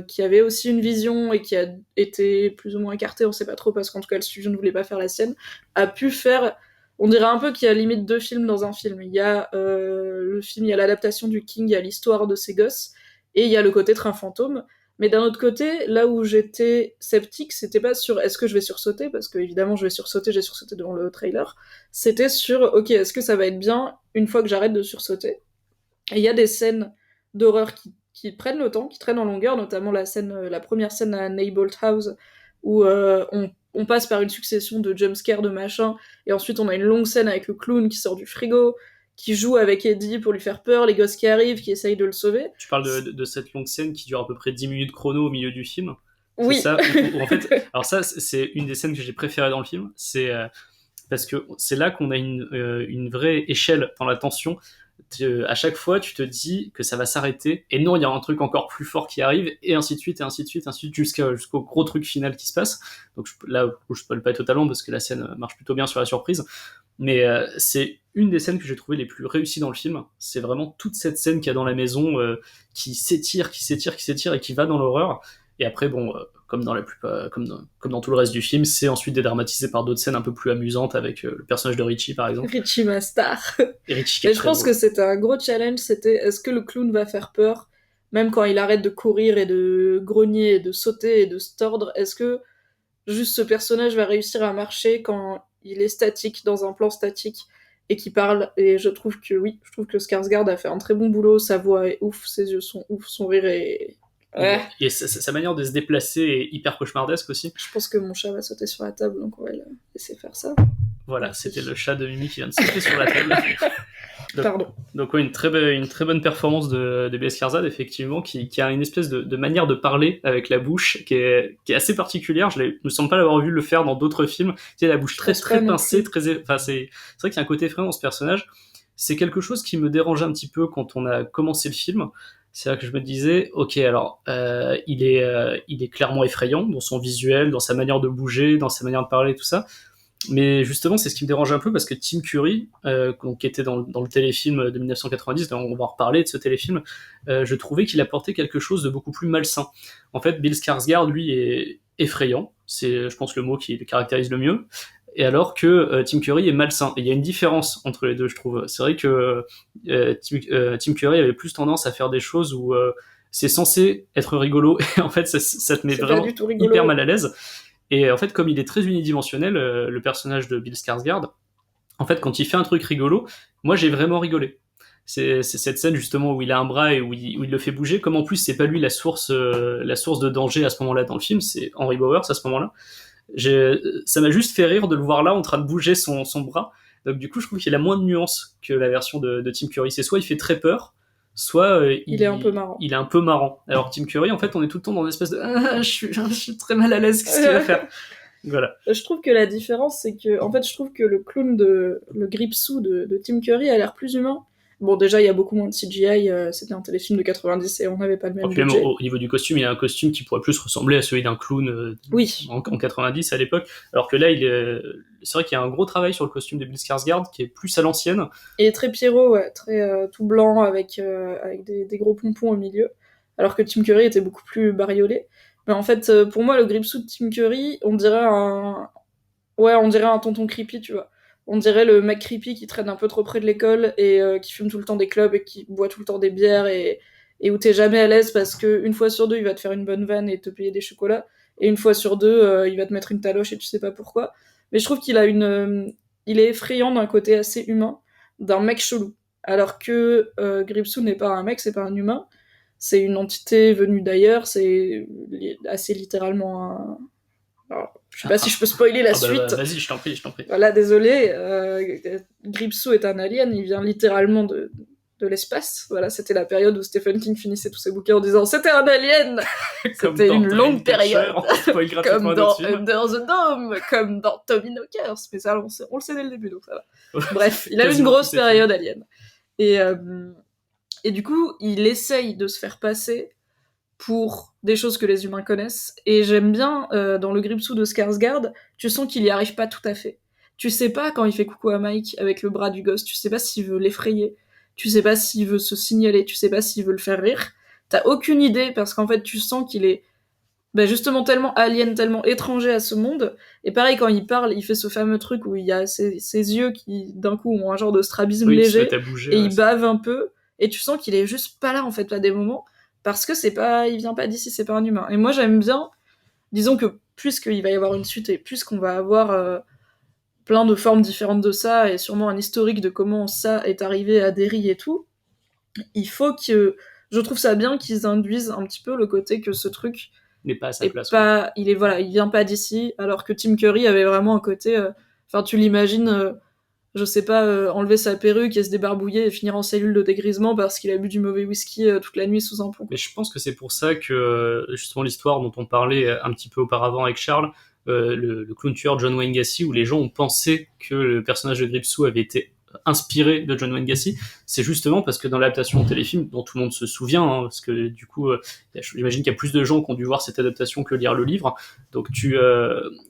qui avait aussi une vision et qui a été plus ou moins écarté, on sait pas trop, parce qu'en tout cas le studio ne voulait pas faire la sienne, a pu faire, on dirait un peu qu'il y a limite deux films dans un film. Il y a le film, il y a l'adaptation du King, il y a l'histoire de ces gosses, et il y a le côté train fantôme. Mais d'un autre côté, là où j'étais sceptique, c'était pas sur est-ce que je vais sursauter, parce que évidemment je vais sursauter, j'ai sursauté devant le trailer, c'était sur ok, est-ce que ça va être bien une fois que j'arrête de sursauter. Et il y a des scènes d'horreur qui prennent le temps, qui traînent en longueur, notamment la première scène à Neibolt House, où on passe par une succession de jumpscares, de machins, et ensuite on a une longue scène avec le clown qui sort du frigo, qui joue avec Eddie pour lui faire peur, les gosses qui arrivent, qui essayent de le sauver. Tu parles de cette longue scène qui dure à peu près 10 minutes chrono au milieu du film. Oui. C'est ça, en fait, alors ça, c'est une des scènes que j'ai préférées dans le film. C'est parce que c'est là qu'on a une vraie échelle dans la tension. À chaque fois, tu te dis que ça va s'arrêter, et non, il y a un truc encore plus fort qui arrive, et ainsi de suite, et ainsi de suite, ainsi de suite, jusqu'au gros truc final qui se passe. Donc là, je spoil pas totalement, parce que la scène marche plutôt bien sur la surprise. Mais c'est une des scènes que j'ai trouvées les plus réussies dans le film. C'est vraiment toute cette scène qu'il y a dans la maison, qui s'étire, et qui va dans l'horreur. Et après, bon, comme dans tout le reste du film, c'est ensuite dédramatisé par d'autres scènes un peu plus amusantes, avec le personnage de Richie, par exemple. Richie Mastar. Et Richie, mais je pense que c'était un gros challenge, c'était est-ce que le clown va faire peur, même quand il arrête de courir et de grogner et de sauter et de se tordre, est-ce que juste ce personnage va réussir à marcher quand il est statique, dans un plan statique, et qui parle. Et je trouve que oui, je trouve que Skarsgård a fait un très bon boulot, sa voix est ouf, ses yeux sont ouf, son rire est... Ouais. Et sa manière de se déplacer est hyper cauchemardesque aussi. Je pense que mon chat va sauter sur la table, donc on va le laisser faire ça. Voilà, c'était le chat de Mimi qui vient de sauter sur la table. Pardon. Donc ouais, une très bonne performance de Bill Skarsgård, effectivement, qui a une espèce de manière de parler avec la bouche qui est assez particulière. Je me semble pas l'avoir vu le faire dans d'autres films. Tu sais, la bouche très pincée, enfin c'est vrai qu'il y a un côté effrayant dans ce personnage. C'est quelque chose qui me dérangeait un petit peu quand on a commencé le film. C'est là que je me disais, ok, alors il est clairement effrayant dans son visuel, dans sa manière de bouger, dans sa manière de parler, tout ça. Mais justement, c'est ce qui me dérange un peu, parce que Tim Curry, qui était dans le téléfilm de 1990, on va en reparler de ce téléfilm, je trouvais qu'il apportait quelque chose de beaucoup plus malsain. En fait, Bill Skarsgård, lui, est effrayant, c'est, je pense, le mot qui le caractérise le mieux, et alors que Tim Curry est malsain. Et il y a une différence entre les deux, je trouve. C'est vrai que Tim Curry avait plus tendance à faire des choses où c'est censé être rigolo, et en fait, ça te met vraiment hyper mal à l'aise. Et en fait, comme il est très unidimensionnel, le personnage de Bill Skarsgård, en fait, quand il fait un truc rigolo, moi j'ai vraiment rigolé. C'est cette scène justement où il a un bras et où il le fait bouger, comme en plus c'est pas lui la source de danger à ce moment-là dans le film, c'est Henry Bowers à ce moment-là. Ça m'a juste fait rire de le voir là en train de bouger son bras. Donc du coup, je trouve qu'il a moins de nuances que la version de Tim Curry. C'est soit il fait très peur, soit il est un peu marrant. Il est un peu marrant. Alors Tim Curry, en fait, on est tout le temps dans une espèce de je suis très mal à l'aise, qu'est-ce qu'il va faire. Voilà. Je trouve que la différence, c'est que, en fait, je trouve que le Gripsou de Tim Curry a l'air plus humain. Bon, déjà, il y a beaucoup moins de CGI, c'était un téléfilm de 90 et on n'avait pas le même Puis même budget. au niveau du costume, il a un costume qui pourrait plus ressembler à celui d'un clown Oui. en 90 à l'époque, alors que là, c'est vrai qu'il y a un gros travail sur le costume de Bill Skarsgård qui est plus à l'ancienne. Et très Pierrot, ouais, très tout blanc avec des gros pompons au milieu, alors que Tim Curry était beaucoup plus bariolé. Mais en fait, pour moi, le Gripsou de Tim Curry, on dirait un tonton creepy, tu vois. On dirait le mec creepy qui traîne un peu trop près de l'école et qui fume tout le temps des clubs et qui boit tout le temps des bières et où t'es jamais à l'aise parce que une fois sur deux, il va te faire une bonne vanne et te payer des chocolats, et une fois sur deux, il va te mettre une taloche et tu sais pas pourquoi. Mais je trouve il est effrayant d'un côté assez humain, d'un mec chelou. Alors que Gripsou n'est pas un mec, c'est pas un humain. C'est une entité venue d'ailleurs, c'est assez littéralement un... Alors, je sais pas si je peux spoiler la suite. Vas-y, je t'en prie. Voilà, désolé. Gripsou est un alien, il vient littéralement de l'espace. Voilà, c'était la période où Stephen King finissait tous ses bouquins en disant c'était un alien. C'était une longue période. Comme dans Under the Dome, comme dans Tommy Knockers. Mais ça, on le sait dès le début, donc ça va. Bref, il a eu une grosse période alien. Et du coup, il essaye de se faire passer pour des choses que les humains connaissent. Et j'aime bien, dans le Gripsou de Skarsgård, tu sens qu'il y arrive pas tout à fait. Tu sais pas quand il fait coucou à Mike avec le bras du gosse, tu sais pas s'il veut l'effrayer, tu sais pas s'il veut se signaler, tu sais pas s'il veut le faire rire. T'as aucune idée parce qu'en fait tu sens qu'il est justement tellement alien, tellement étranger à ce monde. Et pareil, quand il parle, il fait ce fameux truc où il y a ses yeux qui d'un coup ont un genre de strabisme léger, et il bave un peu, et tu sens qu'il est juste pas là en fait à des moments, parce que il vient pas d'ici, c'est pas un humain. Et moi j'aime bien, disons que puisqu'il va y avoir une suite et puisqu'on va avoir plein de formes différentes de ça, et sûrement un historique de comment ça est arrivé à Derry et tout, il faut que... Je trouve ça bien qu'ils induisent un petit peu le côté que ce truc n'est pas à sa place. Il vient pas d'ici, alors que Tim Curry avait vraiment un côté... Enfin, tu l'imagines... je sais pas, enlever sa perruque et se débarbouiller et finir en cellule de dégrisement parce qu'il a bu du mauvais whisky toute la nuit sous un pont. Mais je pense que c'est pour ça que, justement, l'histoire dont on parlait un petit peu auparavant avec Charles, le clown tueur John Wayne Gacy, où les gens ont pensé que le personnage de Gripsou avait été inspiré de John Wayne Gacy, c'est justement parce que dans l'adaptation au téléfilm, dont tout le monde se souvient, parce que du coup, j'imagine qu'il y a plus de gens qui ont dû voir cette adaptation que lire le livre, donc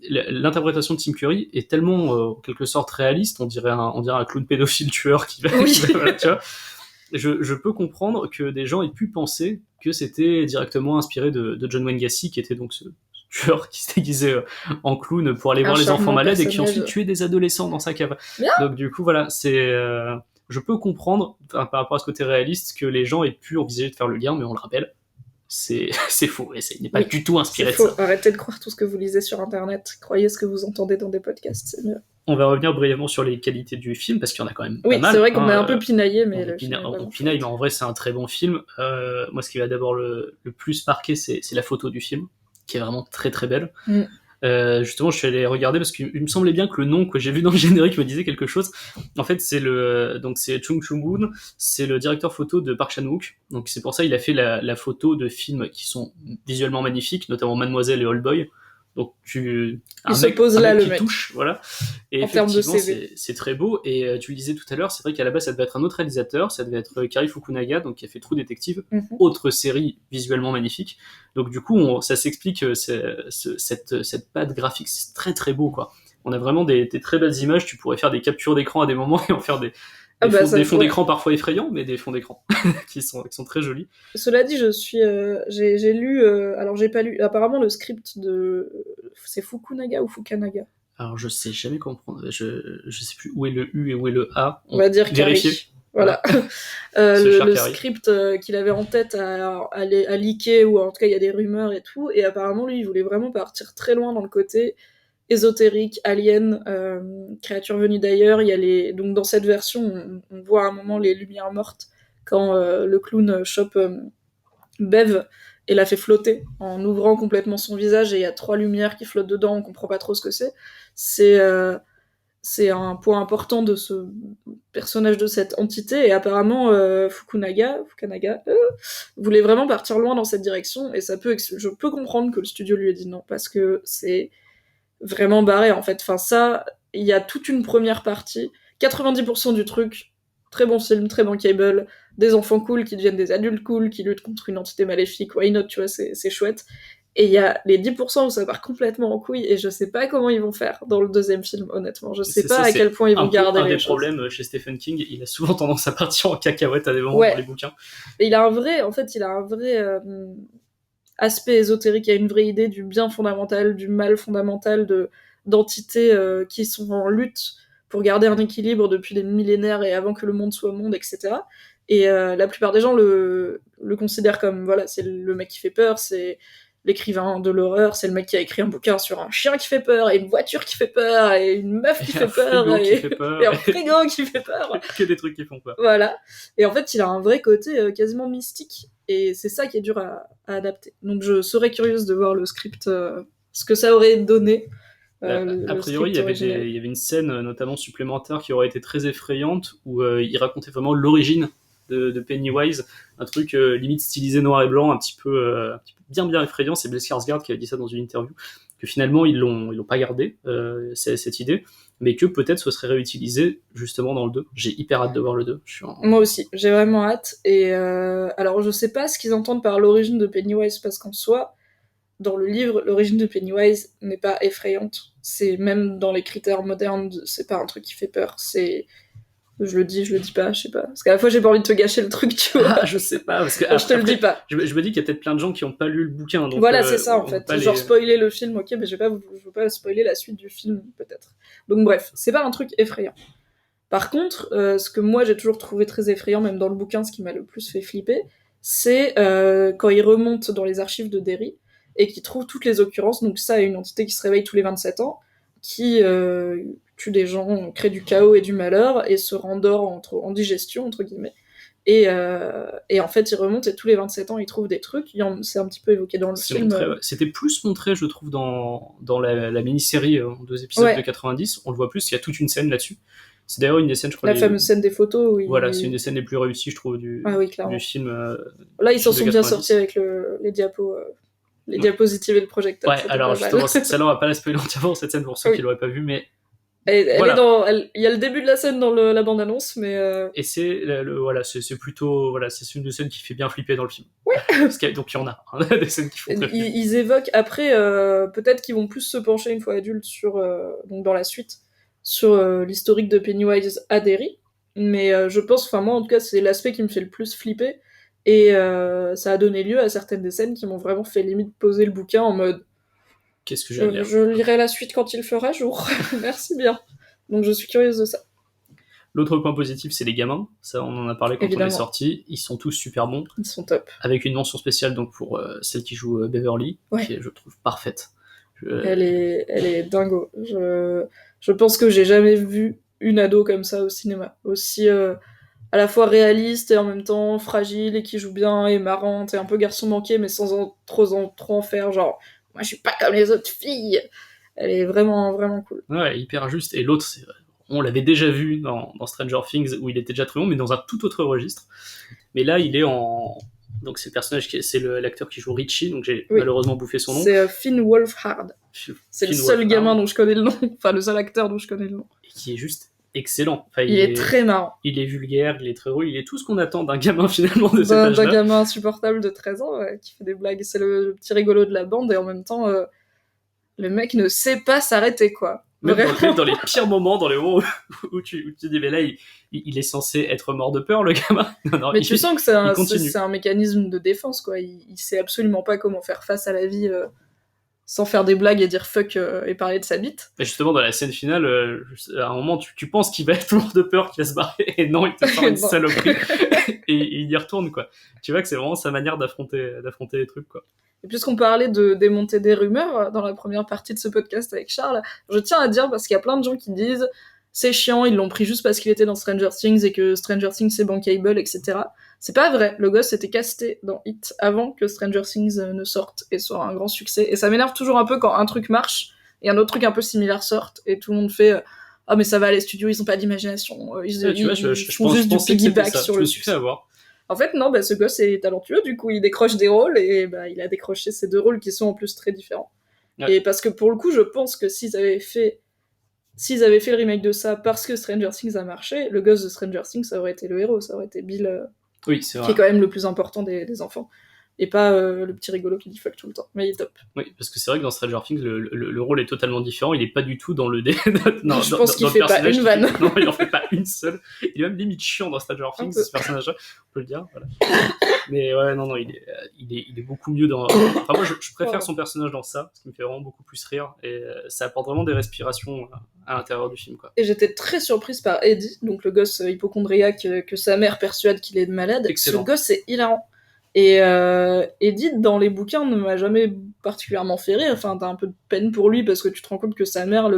l'interprétation de Tim Curry est tellement, en quelque sorte, réaliste, on dirait un clown pédophile tueur qui va... Oui. Voilà, tu vois. Je peux comprendre que des gens aient pu penser que c'était directement inspiré de John Wayne Gacy, qui était donc ce tueur qui se déguisait en clown pour aller voir les enfants malades et qui ensuite tuait des adolescents dans sa cave. Bien. Donc du coup voilà, je peux comprendre par rapport à ce côté réaliste que les gens aient pu envisager de faire le lien, mais on le rappelle, c'est faux, et il n'est pas du tout inspiré de ça. Arrêtez de croire tout ce que vous lisez sur internet, croyez ce que vous entendez dans des podcasts, c'est mieux. On va revenir brièvement sur les qualités du film, parce qu'il y en a quand même pas mal. Oui, c'est vrai qu'on est un peu pinaillé, mais on pinaille, mais en vrai c'est un très bon film. Moi ce qui va d'abord le plus marquer, c'est la photo du film, qui est vraiment très très belle. Justement, je suis allé regarder parce qu'il me semblait bien que le nom que j'ai vu dans le générique me disait quelque chose. En fait, c'est Chung Chung-woon, c'est le directeur photo de Park Chan-wook. Donc c'est pour ça qu'il a fait la photo de films qui sont visuellement magnifiques, notamment Mademoiselle et Old Boy. Donc il se pose là, le mec. Touche, voilà. Et en termes de effectivement, CV. c'est très beau. Et tu le disais tout à l'heure, c'est vrai qu'à la base, ça devait être un autre réalisateur, ça devait être Kari Fukunaga, donc qui a fait True Detective, autre série visuellement magnifique. Donc du coup, ça s'explique cette patte graphique, c'est très très beau, quoi. On a vraiment des très belles images. Tu pourrais faire des captures d'écran à des moments et en faire des fonds d'écran parfois effrayants, mais des fonds d'écran qui sont très jolis. Cela dit, j'ai lu, alors j'ai pas lu, apparemment le script c'est Fukunaga ou Fukanaga? Alors je sais jamais comprendre, je sais plus où est le U et où est le A. On va dire vérifier. Voilà. Le script qu'il avait en tête à leaker, ou en tout cas il y a des rumeurs et tout, et apparemment lui il voulait vraiment partir très loin dans le côté ésotérique, alien, créature venue d'ailleurs. Donc dans cette version, on voit à un moment les lumières mortes quand le clown chope Bev et la fait flotter en ouvrant complètement son visage, et il y a 3 lumières qui flottent dedans, on comprend pas trop ce que c'est. c'est un point important de ce personnage, de cette entité, et apparemment Fukunaga voulait vraiment partir loin dans cette direction, et je peux comprendre que le studio lui ait dit non, parce que c'est vraiment barré en fait. Enfin ça, il y a toute une première partie, 90% du truc, très bon film, très bankable, des enfants cool qui deviennent des adultes cool, qui luttent contre une entité maléfique, why not, tu vois, c'est chouette. Et il y a les 10% où ça part complètement en couille, et je sais pas comment ils vont faire dans le deuxième film, honnêtement. Je sais pas à quel point ils vont garder les choses. Un des problèmes chez Stephen King, il a souvent tendance à partir en cacahuète à des moments dans les bouquins. Et il a un vrai aspect ésotérique, il y a une vraie idée du bien fondamental, du mal fondamental, d'entités qui sont en lutte pour garder un équilibre depuis des millénaires et avant que le monde soit monde, etc. Et la plupart des gens le considèrent comme, voilà, c'est le mec qui fait peur, c'est l'écrivain de l'horreur, c'est le mec qui a écrit un bouquin sur un chien qui fait peur, et une voiture qui fait peur, et une meuf qui fait peur, et un frigo qui fait peur. Que des trucs qui font peur. Voilà. Et en fait, il a un vrai côté quasiment mystique, et c'est ça qui est dur à adapter. Donc je serais curieuse de voir le script, ce que ça aurait donné. A priori, il y avait une scène notamment supplémentaire qui aurait été très effrayante, où il racontait vraiment l'origine de Pennywise, un truc limite stylisé noir et blanc, un petit peu bien effrayant. C'est Bill Skarsgård qui avait dit ça dans une interview, que finalement ils l'ont pas gardé, cette idée, mais que peut-être ce serait réutilisé justement dans le 2. J'ai hyper hâte de voir le 2. Moi aussi, j'ai vraiment hâte. Et alors je sais pas ce qu'ils entendent par l'origine de Pennywise, parce qu'en soi, dans le livre, l'origine de Pennywise n'est pas effrayante. C'est même dans les critères modernes, c'est pas un truc qui fait peur. C'est, je le dis pas, je sais pas. Parce qu'à la fois j'ai pas envie de te gâcher le truc, tu vois. Je sais pas, parce que je te le dis pas. Je me dis qu'il y a peut-être plein de gens qui ont pas lu le bouquin. Donc voilà, c'est ça en fait. Genre spoiler le film, ok, mais je veux pas spoiler la suite du film, peut-être. Donc bref, c'est pas un truc effrayant. Par contre, ce que moi j'ai toujours trouvé très effrayant, même dans le bouquin, ce qui m'a le plus fait flipper, c'est quand il remonte dans les archives de Derry et qui trouve toutes les occurrences. Donc ça, une entité qui se réveille tous les 27 ans, qui tue des gens, crée du chaos et du malheur, et se rendort en digestion, entre guillemets. Et en fait, il remonte, et tous les 27 ans, il trouve des trucs. C'est un petit peu évoqué dans le film. C'était plus montré, je trouve, dans la mini-série en 2 épisodes de 90. On le voit plus, il y a toute une scène là-dessus. C'est d'ailleurs une des scènes, je crois. La fameuse scène des photos, oui. Voilà, c'est une des scènes les plus réussies, je trouve, du film. Là, ils s'en sont bien sortis avec les diapos. Les diapositives et le projecteur. Ouais, alors justement, celle-là, on va pas la spoiler entièrement, cette scène, pour ceux qui l'auraient pas vu, mais... Il y a le début de la scène dans la bande-annonce, mais... Et c'est plutôt... Voilà, c'est une des scènes qui fait bien flipper dans le film. Ouais. Donc il y en a, des scènes qui font très flipper. Ils évoquent, après, peut-être qu'ils vont plus se pencher une fois adultes sur... donc dans la suite, sur l'historique de Pennywise à Derry. Mais je pense, enfin moi en tout cas, c'est l'aspect qui me fait le plus flipper. Et ça a donné lieu à certaines des scènes qui m'ont vraiment fait limite poser le bouquin en mode... Qu'est-ce que j'ai à lire ? Je lirai la suite quand il fera jour. Merci bien. Donc je suis curieuse de ça. L'autre point positif, c'est les gamins. Ça, on en a parlé quand on est sorti. Ils sont tous super bons. Ils sont top. Avec une mention spéciale donc pour celle qui joue Beverly, qui est, je trouve, parfaite. Elle est dingo. Je pense que j'ai jamais vu une ado comme ça au cinéma. Aussi... à la fois réaliste et en même temps fragile, et qui joue bien et marrante et un peu garçon manqué, mais sans trop en faire, genre moi je suis pas comme les autres filles. Elle est vraiment vraiment cool. Ouais, hyper juste. Et l'autre, on l'avait déjà vu dans Stranger Things, où il était déjà très bon, mais dans un tout autre registre. Mais là, il est donc c'est le personnage c'est l'acteur qui joue Richie, donc j'ai malheureusement bouffé son nom. C'est Finn Wolfhard. C'est le seul gamin dont je connais le nom, enfin le seul acteur dont je connais le nom. Et qui est juste excellent. Enfin, il est très marrant. Il est vulgaire, il est très drôle, il est tout ce qu'on attend d'un gamin finalement de cet âge-là. D'un gamin insupportable de 13 ans qui fait des blagues. C'est le petit rigolo de la bande, et en même temps, le mec ne sait pas s'arrêter, quoi. Même dans les pires moments, dans les moments où tu dis, mais là, il est censé être mort de peur, le gamin. Non, mais tu sens que c'est un mécanisme de défense, quoi. Il sait absolument pas comment faire face à la vie sans faire des blagues et dire fuck et parler de sa bite. Et justement, dans la scène finale, à un moment, tu penses qu'il va être mort de peur, qu'il va se barrer, et non, il te sort une saloperie, et il y retourne, quoi. Tu vois que c'est vraiment sa manière d'affronter les trucs, quoi. Et puisqu'on parlait de démonter des rumeurs dans la première partie de ce podcast avec Charles, je tiens à dire, parce qu'il y a plein de gens qui disent c'est chiant, ils l'ont pris juste parce qu'il était dans Stranger Things et que Stranger Things c'est bankable, etc. C'est pas vrai, le gosse était casté dans Hit avant que Stranger Things ne sorte et soit un grand succès. Et ça m'énerve toujours un peu quand un truc marche et un autre truc un peu similaire sorte et tout le monde fait mais ça va, les studios, ils ont pas d'imagination. Ils font juste du piggyback sur je le me suis fait avoir. En fait, non, ce gosse est talentueux, du coup, il décroche des rôles, et il a décroché ces 2 rôles qui sont en plus très différents. Ouais. Et parce que pour le coup, je pense que s'ils avaient fait le remake de ça parce que Stranger Things a marché, le gosse de Stranger Things, ça aurait été le héros, ça aurait été Bill, oui, c'est vrai. Qui est quand même le plus important des enfants. Et pas le petit rigolo qui dit fuck tout le temps. Mais il est top. Oui, parce que c'est vrai que dans Stranger Things, le rôle est totalement différent. Il est pas du tout dans le... non, je pense qu'il fait pas une vanne. Non, il en fait pas une seule. Il est même limite chiant dans Stranger Things, ce personnage-là. On peut le dire, voilà. Mais ouais, non, il est beaucoup mieux dans... Enfin, moi, je préfère son personnage dans ça, parce qu'il me fait vraiment beaucoup plus rire. Et ça apporte vraiment des respirations à l'intérieur du film, quoi. Et j'étais très surprise par Eddie, donc le gosse hypocondriaque que sa mère persuade qu'il est malade. Excellent. Ce gosse, c'est hilarant. Et Edith, dans les bouquins, ne m'a jamais particulièrement fait rire. Enfin, t'as un peu de peine pour lui parce que tu te rends compte que sa mère,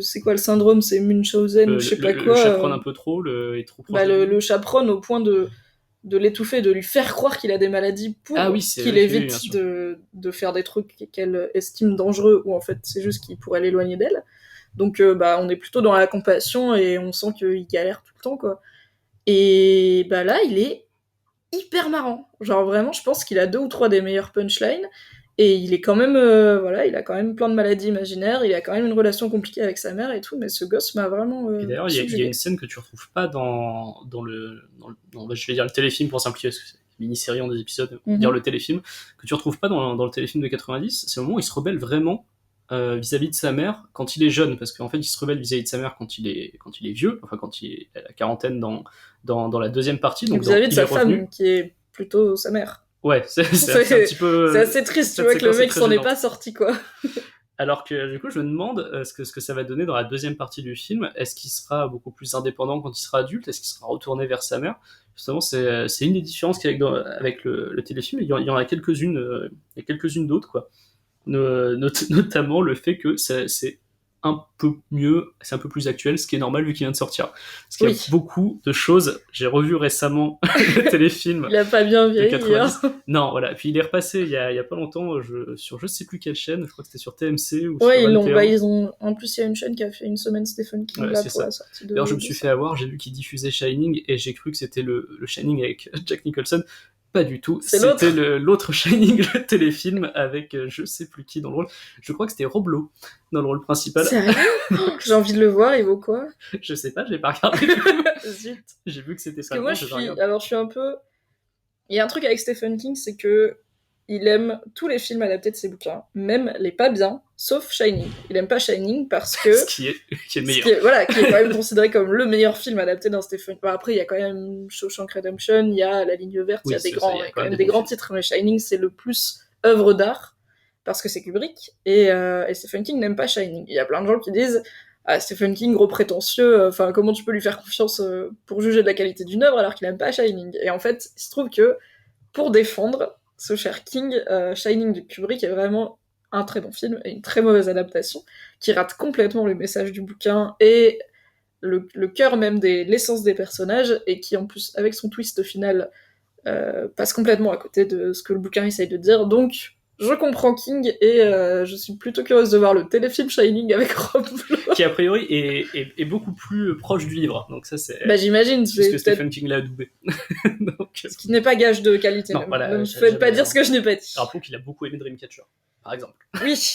c'est quoi le syndrome, c'est Munchausen ou je sais pas quoi. Le chaperonne un peu trop, est trop proche. Le chaperonne au point de l'étouffer, de lui faire croire qu'il a des maladies pour qu'il évite de faire des trucs qu'elle estime dangereux, ou en fait c'est juste qu'il pourrait l'éloigner d'elle. Donc on est plutôt dans la compassion et on sent qu'il galère tout le temps, quoi. Et là, il est hyper marrant. Genre vraiment, je pense qu'il a 2 ou 3 des meilleurs punchlines. Et il est quand même, il a quand même plein de maladies imaginaires, il a quand même une relation compliquée avec sa mère et tout, mais ce gosse m'a vraiment... et d'ailleurs, il y a une scène que tu retrouves pas dans je vais dire le téléfilm pour simplifier, parce que c'est une mini-série en 2 épisodes, dire le téléfilm, que tu retrouves pas dans le téléfilm de 90, c'est le moment où il se rebelle vraiment vis-à-vis de sa mère quand il est jeune, parce qu'en fait il se rebelle vis-à-vis de sa mère quand il est vieux, enfin quand il est à la quarantaine dans la deuxième partie. Donc vis-à-vis de sa femme, qui est plutôt sa mère. Ouais, c'est un petit peu... C'est assez triste, tu vois, que le mec s'en est pas sorti, quoi. Alors que du coup, je me demande ce que ça va donner dans la deuxième partie du film. Est-ce qu'il sera beaucoup plus indépendant quand il sera adulte? Est-ce qu'il sera retourné vers sa mère? Justement, c'est une des différences qu'il y a avec le téléfilm. Il y en a quelques-unes, d'autres, quoi. Notamment le fait que c'est un peu mieux, c'est un peu plus actuel, ce qui est normal vu qu'il vient de sortir. Parce qu'il y a beaucoup de choses. J'ai revu récemment le téléfilm. Il a pas bien vieilli. Non, voilà. Puis il est repassé il y a pas longtemps sur je sais plus quelle chaîne. Je crois que c'était sur TMC ou sur ils ont. En plus, il y a une chaîne qui a fait une semaine Stephen King là pour la sortie de. D'ailleurs, je me suis fait avoir. J'ai vu qu'il diffusait Shining et j'ai cru que c'était le Shining avec Jack Nicholson. Pas du tout, c'était l'autre Shining, le téléfilm, avec je sais plus qui dans le rôle. Je crois que c'était Rob Lowe dans le rôle principal. Sérieux? J'ai envie de le voir, il vaut quoi? Je sais pas, je l'ai pas regardé. Zut. J'ai vu que c'était pas moi, je suis un peu... Il y a un truc avec Stephen King, c'est que il aime tous les films adaptés de ses bouquins, même les pas bien, sauf Shining. Il aime pas Shining parce que... ce qui est le meilleur. Qui est quand même considéré comme le meilleur film adapté d'un Stephen... après, il y a quand même Shawshank Redemption, il y a La Ligne Verte, il y a quand même des grands titres, mais Shining, c'est le plus œuvre d'art, parce que c'est Kubrick, et Stephen King n'aime pas Shining. Il y a plein de gens qui disent... Stephen King, gros prétentieux, comment tu peux lui faire confiance pour juger de la qualité d'une œuvre alors qu'il aime pas Shining? Et en fait, il se trouve que, pour défendre ce cher King, Shining de Kubrick est vraiment un très bon film et une très mauvaise adaptation qui rate complètement le message du bouquin et le cœur même l'essence des personnages, et qui en plus, avec son twist final, passe complètement à côté de ce que le bouquin essaye de dire. Donc je comprends King et je suis plutôt curieuse de voir le téléfilm Shining avec Rob Lowe. Qui a priori est beaucoup plus proche du livre. Donc ça c'est... j'imagine. C'est ce que Stephen King l'a adoubé. Donc... Ce qui n'est pas gage de qualité. Non, voilà, ne me faites pas dire ce que je n'ai pas dit. Rappelons qu'il a beaucoup aimé Dreamcatcher, par exemple. Oui.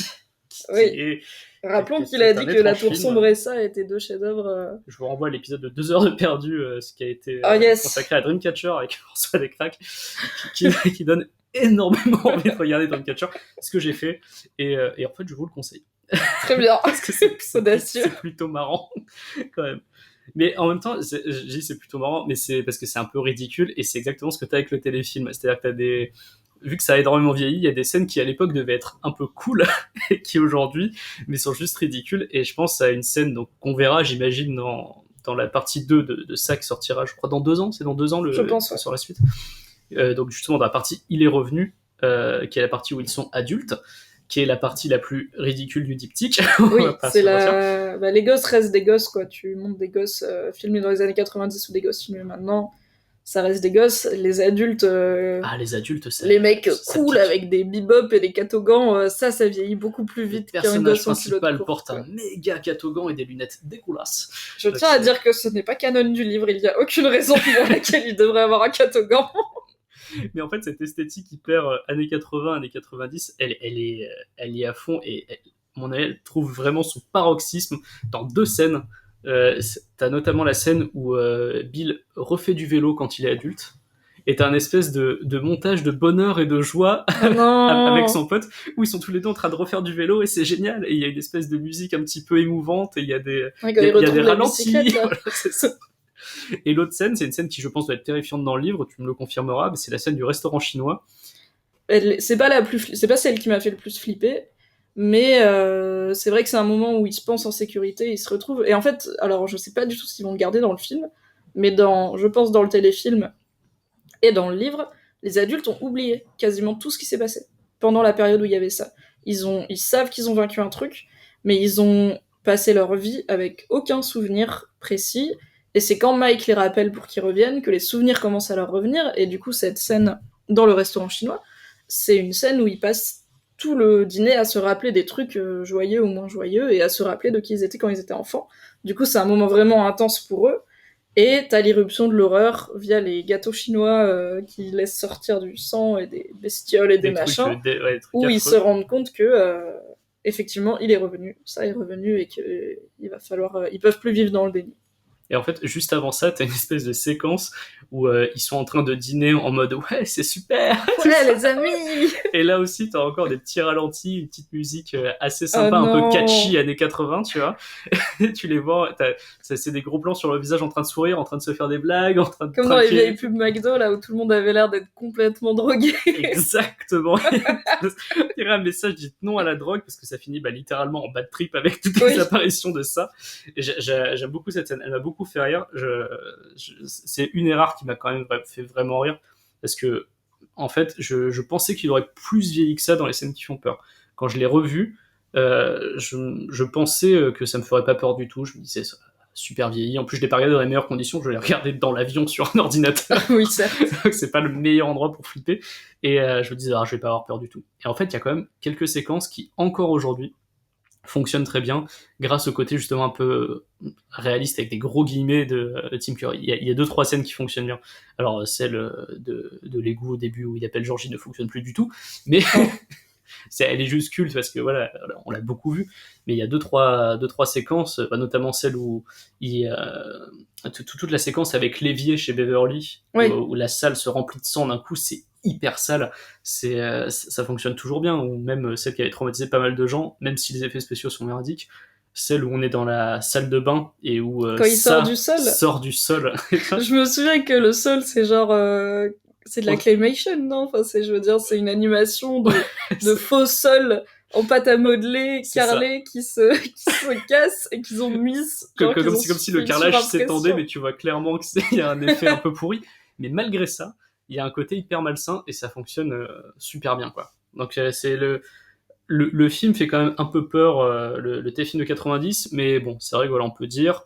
Oui. Rappelons qu'il a dit que La Tour Sombre et ça étaient 2 chefs-d'œuvre. Je vous renvoie à l'épisode de 2 heures de perdu, ce qui a été consacré à Dreamcatcher avec François Descraques, qui donne énormément envie de regarder Dreamcatcher, ce que j'ai fait, et en fait je vous le conseille. Très bien. Parce que c'est plutôt marrant quand même. Mais en même temps, je dis c'est plutôt marrant, mais c'est parce que c'est un peu ridicule, et c'est exactement ce que t'as avec le téléfilm. C'est-à-dire que vu que ça a énormément vieilli, il y a des scènes qui à l'époque devaient être un peu cool, et qui aujourd'hui, mais sont juste ridicules. Et je pense à une scène qu'on verra, j'imagine, dans la partie 2 de ça, qui sortira, je crois, dans 2 ans. C'est dans 2 ans je pense, sur la suite. Donc justement, dans la partie Il est revenu, qui est la partie où ils sont adultes, qui est la partie la plus ridicule du diptyque. Oui, c'est les gosses restent des gosses, quoi. Tu montes des gosses filmés dans les années 90 ou des gosses filmés maintenant. ça reste des gosses. Les adultes, Les adultes, les mecs ça cool pique. avec des bebop et des catogans, ça vieillit beaucoup plus Le vite qu'un personnage gosse en culotte principal courte, porte quoi. un méga catogan et des lunettes dégueulasses. Je tiens à dire que ce n'est pas canon du livre, il n'y a aucune raison pour laquelle il devrait avoir un catogan. Mais en fait, cette esthétique hyper années 80, années 90, elle y est à fond et mon avis, elle trouve vraiment son paroxysme dans 2 scènes. T'as notamment la scène où Bill refait du vélo quand il est adulte. Et t'as un espèce de montage de bonheur et de joie Oh non. avec son pote où ils sont tous les deux en train de refaire du vélo et c'est génial. Et il y a une espèce de musique un petit peu émouvante et il y a des, Ouais, quand il y il a des retrouve la ralentis. bicyclette, là. Voilà, c'est ça. Et l'autre scène, c'est une scène qui je pense doit être terrifiante dans le livre, tu me le confirmeras, mais c'est la scène du restaurant chinois. C'est pas celle qui m'a fait le plus flipper, mais c'est vrai que c'est un moment où il se pense en sécurité, il se retrouve. Et en fait, alors je sais pas du tout s'ils vont le garder dans le film, mais je pense dans le téléfilm et dans le livre, les adultes ont oublié quasiment tout ce qui s'est passé pendant la période où il y avait ça. Ils savent qu'ils ont vaincu un truc, mais ils ont passé leur vie avec aucun souvenir précis. Et c'est quand Mike les rappelle pour qu'ils reviennent que les souvenirs commencent à leur revenir. Et du coup, cette scène dans le restaurant chinois, c'est une scène où ils passent tout le dîner à se rappeler des trucs joyeux ou moins joyeux et à se rappeler de qui ils étaient quand ils étaient enfants. Du coup, c'est un moment vraiment intense pour eux. Et t'as l'irruption de l'horreur via les gâteaux chinois qui laissent sortir du sang et des bestioles et des machins, des trucs où ils affreux. se rendent compte que effectivement il est revenu, ça est revenu et que il va falloir, ils peuvent plus vivre dans le déni. Et en fait, juste avant ça, t'as une espèce de séquence où ils sont en train de dîner en mode ouais, c'est super. Ouais les amis. Et là aussi, t'as encore des petits ralentis, une petite musique assez sympa, Oh un peu non. catchy années 80, tu vois. Et tu les vois, c'est des gros plans sur le visage en train de sourire, en train de se faire des blagues, en train de Comme dans les trinquer. vieilles pubs McDo là où tout le monde avait l'air d'être complètement drogué. Exactement. Il y aurait un message dit non à la drogue parce que ça finit littéralement en bad trip avec toutes les apparitions de ça. Et j'aime beaucoup cette scène. Elle m'a beaucoup fait rire. C'est une erreur qui m'a quand même fait vraiment rire parce que en fait, je pensais qu'il aurait plus vieilli que ça dans les scènes qui font peur. Quand je l'ai revu, je pensais que ça me ferait pas peur du tout. Je me disais ça super vieilli. En plus, je l'ai pas regardé dans les meilleures conditions. Je l'ai regardé dans l'avion sur un ordinateur. Oui, certes. Donc, c'est pas le meilleur endroit pour flipper. Et je me disais, je vais pas avoir peur du tout. Et en fait, il y a quand même quelques séquences qui, encore aujourd'hui, fonctionnent très bien grâce au côté justement un peu réaliste avec des gros guillemets de Tim Curry. Il y a 2-3 scènes qui fonctionnent bien. Alors, celle de l'égout au début où il appelle Georgie ne fonctionne plus du tout. Mais elle est juste culte parce que voilà, on l'a beaucoup vu, mais il y a deux trois séquences, notamment celle où toute la séquence avec l'évier chez Beverly, Oui. où la salle se remplit de sang d'un coup, c'est hyper sale, ça fonctionne toujours bien, ou même celle qui avait traumatisé pas mal de gens, même si les effets spéciaux sont merdiques, celle où on est dans la salle de bain et où Quand il sort du sol. Je me souviens que le sol, c'est genre c'est de la claymation, non? Enfin, je veux dire, c'est une animation de faux sols en pâte à modeler, carrelés, qui se cassent et qu'ils ont mis. Comme si le carrelage s'étendait, mais tu vois clairement qu'il y a un effet un peu pourri. Mais malgré ça, il y a un côté hyper malsain et ça fonctionne super bien, quoi. Donc c'est le film fait quand même un peu peur, le téléfilm de 90, mais bon, c'est vrai que voilà, on peut dire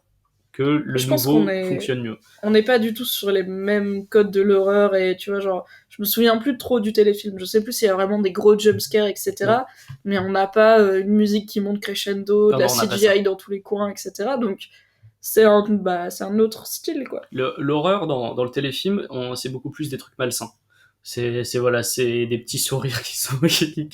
que le nouveau fonctionne mieux. On n'est pas du tout sur les mêmes codes de l'horreur et tu vois, genre, je me souviens plus trop du téléfilm, je sais plus s'il y a vraiment des gros jumpscares, etc. Ouais. Mais on n'a pas une musique qui monte crescendo, de la CGI dans tous les coins, etc. Donc c'est un autre style, quoi. L'horreur dans le téléfilm, c'est beaucoup plus des trucs malsains. C'est des petits sourires qui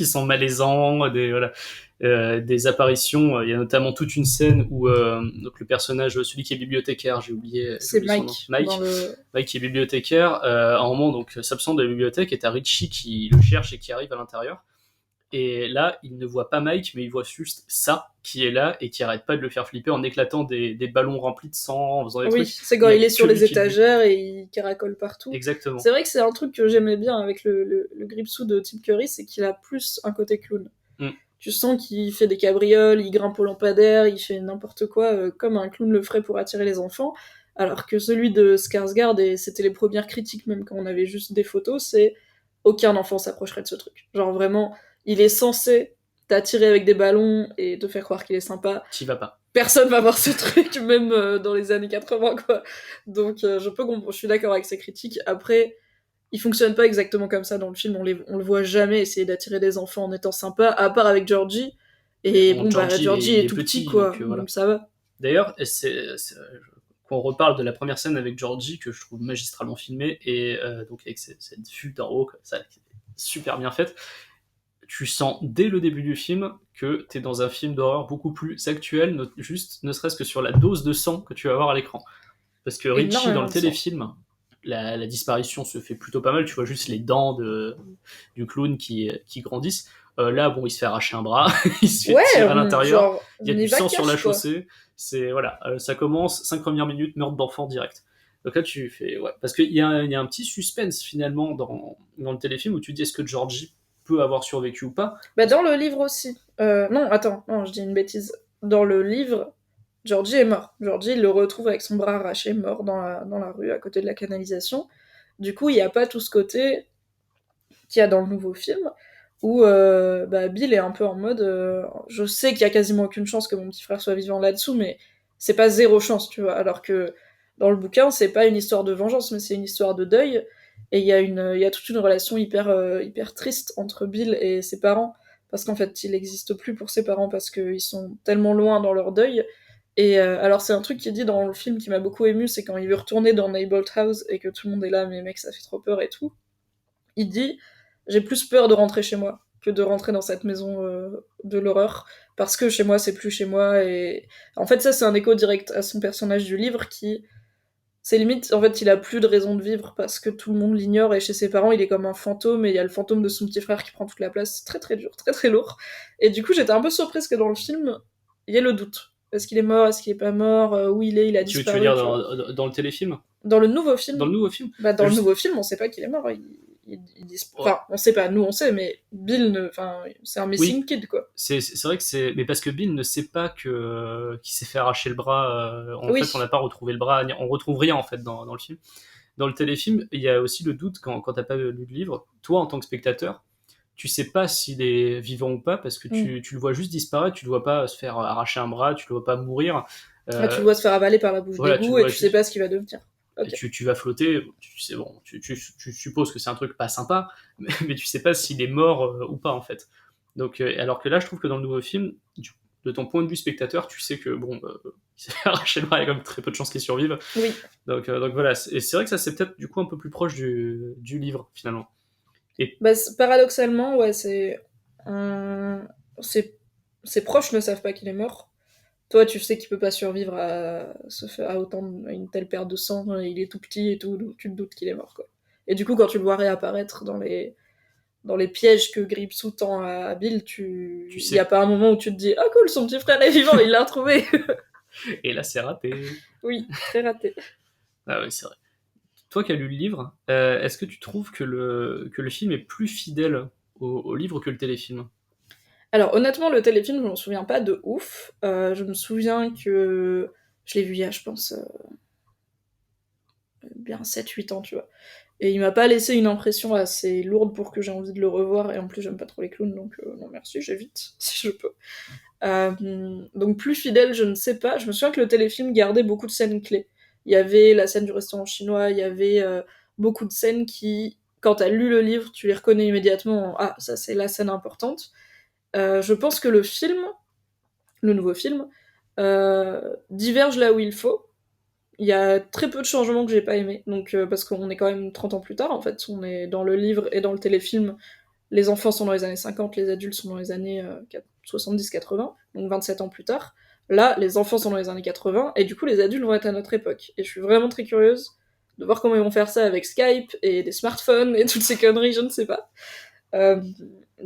sont malaisants, des apparitions. Il y a notamment toute une scène où donc le personnage, celui qui est bibliothécaire, j'ai oublié Mike. Mike qui est bibliothécaire, à un moment donc s'absente de la bibliothèque et t'as Richie qui le cherche et qui arrive à l'intérieur. Et là, il ne voit pas Mike, mais il voit juste ça qui est là et qui arrête pas de le faire flipper en éclatant des ballons remplis de sang, en faisant des trucs. Oui, c'est quand il est sur les étagères et il caracole partout. Exactement. C'est vrai que c'est un truc que j'aimais bien avec le Gripsou de Tim Curry, c'est qu'il a plus un côté clown. Tu sens qu'il fait des cabrioles, il grimpe au lampadaire, il fait n'importe quoi, comme un clown le ferait pour attirer les enfants. Alors que celui de Skarsgård, et c'était les premières critiques même quand on avait juste des photos, c'est aucun enfant s'approcherait de ce truc. Genre vraiment, il est censé t'attirer avec des ballons et te faire croire qu'il est sympa, T'y vas pas. personne va voir ce truc, même dans les années 80, quoi. Donc, je suis d'accord avec ces critiques. Après, il fonctionne pas exactement comme ça dans le film. On le voit jamais essayer d'attirer des enfants en étant sympa, à part avec Georgie. Et Bon, Georgie il est tout petit, quoi. donc, voilà. Donc ça va. D'ailleurs, qu'on reparle de la première scène avec Georgie, que je trouve magistralement filmée, et donc avec cette vue d'en haut, comme ça, qui est super bien faite, tu sens dès le début du film que t'es dans un film d'horreur beaucoup plus actuel, ne serait-ce que sur la dose de sang que tu vas avoir à l'écran. Parce que Richie, dans Énormément le de sang. téléfilm, la disparition se fait plutôt pas mal, tu vois juste les dents du clown qui grandissent. Là, bon, il se fait arracher un bras, il se fait tirer à l'intérieur, genre, il y a on du y va sang sur la cash, quoi. chaussée, c'est, voilà, ça commence, 5 premières minutes, meurtre d'enfant direct. Donc là, tu fais, ouais, parce qu'il y a un petit suspense finalement dans le téléfilm où tu dis est-ce que Georgie peut avoir survécu ou pas. Bah, dans le livre aussi. Non, attends, non, je dis une bêtise. Dans le livre, Georgie est mort. Georgie, il le retrouve avec son bras arraché, mort dans la rue, à côté de la canalisation. Du coup, il n'y a pas tout ce côté qu'il y a dans le nouveau film, où bah, Bill est un peu en mode je sais qu'il y a quasiment aucune chance que mon petit frère soit vivant là-dessous, mais c'est pas zéro chance, tu vois. Alors que dans le bouquin, c'est pas une histoire de vengeance, mais c'est une histoire de deuil. Et il y a toute une relation hyper triste entre Bill et ses parents, parce qu'en fait, il n'existe plus pour ses parents parce qu'ils sont tellement loin dans leur deuil. Et alors, c'est un truc qui est dit dans le film qui m'a beaucoup ému, c'est quand il veut retourner dans Neighbolt House et que tout le monde est là, mais mec, ça fait trop peur et tout. Il dit j'ai plus peur de rentrer chez moi que de rentrer dans cette maison de l'horreur, parce que chez moi c'est plus chez moi. Et en fait ça c'est un écho direct à son personnage du livre qui c'est limite en fait il a plus de raison de vivre parce que tout le monde l'ignore, et chez ses parents il est comme un fantôme et il y a le fantôme de son petit frère qui prend toute la place. C'est très très dur, très très lourd. Et du coup j'étais un peu surprise que dans le film il y ait le doute. Est-ce qu'il est mort, est-ce qu'il est pas mort, où il a Tu veux disparu, dire tu vois. dans le téléfilm? Dans le nouveau film, Dans le nouveau film? bah, dans le Juste- nouveau film, on sait pas qu'il est mort. Ouais. Enfin, on sait pas, nous on sait, mais Bill, enfin, c'est un missing Oui. kid, quoi. C'est vrai que c'est. Mais parce que Bill ne sait pas qu'il s'est fait arracher le bras. En Oui. fait, on n'a pas retrouvé le bras. On retrouve rien, en fait, dans le film. Dans le téléfilm, il y a aussi le doute quand t'as pas lu le livre. Toi, en tant que spectateur, tu sais pas s'il est vivant ou pas parce que tu le vois juste disparaître. Tu le vois pas se faire arracher un bras. Tu le vois pas mourir. Là, tu le vois se faire avaler par la bouche Voilà, tu d'égout le et vois tu sais pas ce qu'il va devenir. et Ok. tu vas flotter, tu sais, bon, tu supposes que c'est un truc pas sympa, mais tu sais pas s'il est mort ou pas en fait. Donc, alors que là, je trouve que dans le nouveau film, de ton point de vue spectateur, tu sais que bon, il s'est fait arracher le bras, il y a quand même très peu de chances qu'il survive. Oui. Donc voilà, et c'est vrai que ça c'est peut-être du coup un peu plus proche du livre finalement. Bah, paradoxalement, ouais, ses proches ne savent pas qu'il est mort. Toi, tu sais qu'il peut pas survivre à une telle perte de sang, hein, il est tout petit et tout, donc tu te doutes qu'il est mort, quoi. Et du coup, quand tu le vois réapparaître dans les pièges que Gripsou tend à Bill, il sais. y a pas un moment où tu te dis ah cool, son petit frère est vivant, il l'a retrouvé. Et là, c'est raté. Oui, très raté. Ah oui, c'est vrai. Toi qui as lu le livre, est-ce que tu trouves que le film est plus fidèle au livre que le téléfilm? Alors honnêtement, le téléfilm, je m'en souviens pas de ouf. Je me souviens que je l'ai vu il y a, je pense, bien 7-8 ans, tu vois. Et il m'a pas laissé une impression assez lourde pour que j'ai envie de le revoir, et en plus j'aime pas trop les clowns, donc non merci, j'évite, si je peux. Donc plus fidèle, je ne sais pas. Je me souviens que le téléfilm gardait beaucoup de scènes clés. Il y avait la scène du restaurant chinois, il y avait beaucoup de scènes qui, quand t'as lu le livre, tu les reconnais immédiatement. Ah, ça c'est la scène importante. Je pense que le nouveau film, diverge là où il faut. Il y a très peu de changements que j'ai pas aimés, donc parce qu'on est quand même 30 ans plus tard, en fait. On est dans le livre et dans le téléfilm. Les enfants sont dans les années 50, les adultes sont dans les années 70-80, donc 27 ans plus tard. Là, les enfants sont dans les années 80, et du coup, les adultes vont être à notre époque. Et je suis vraiment très curieuse de voir comment ils vont faire ça avec Skype et des smartphones et toutes ces conneries, je ne sais pas. Euh,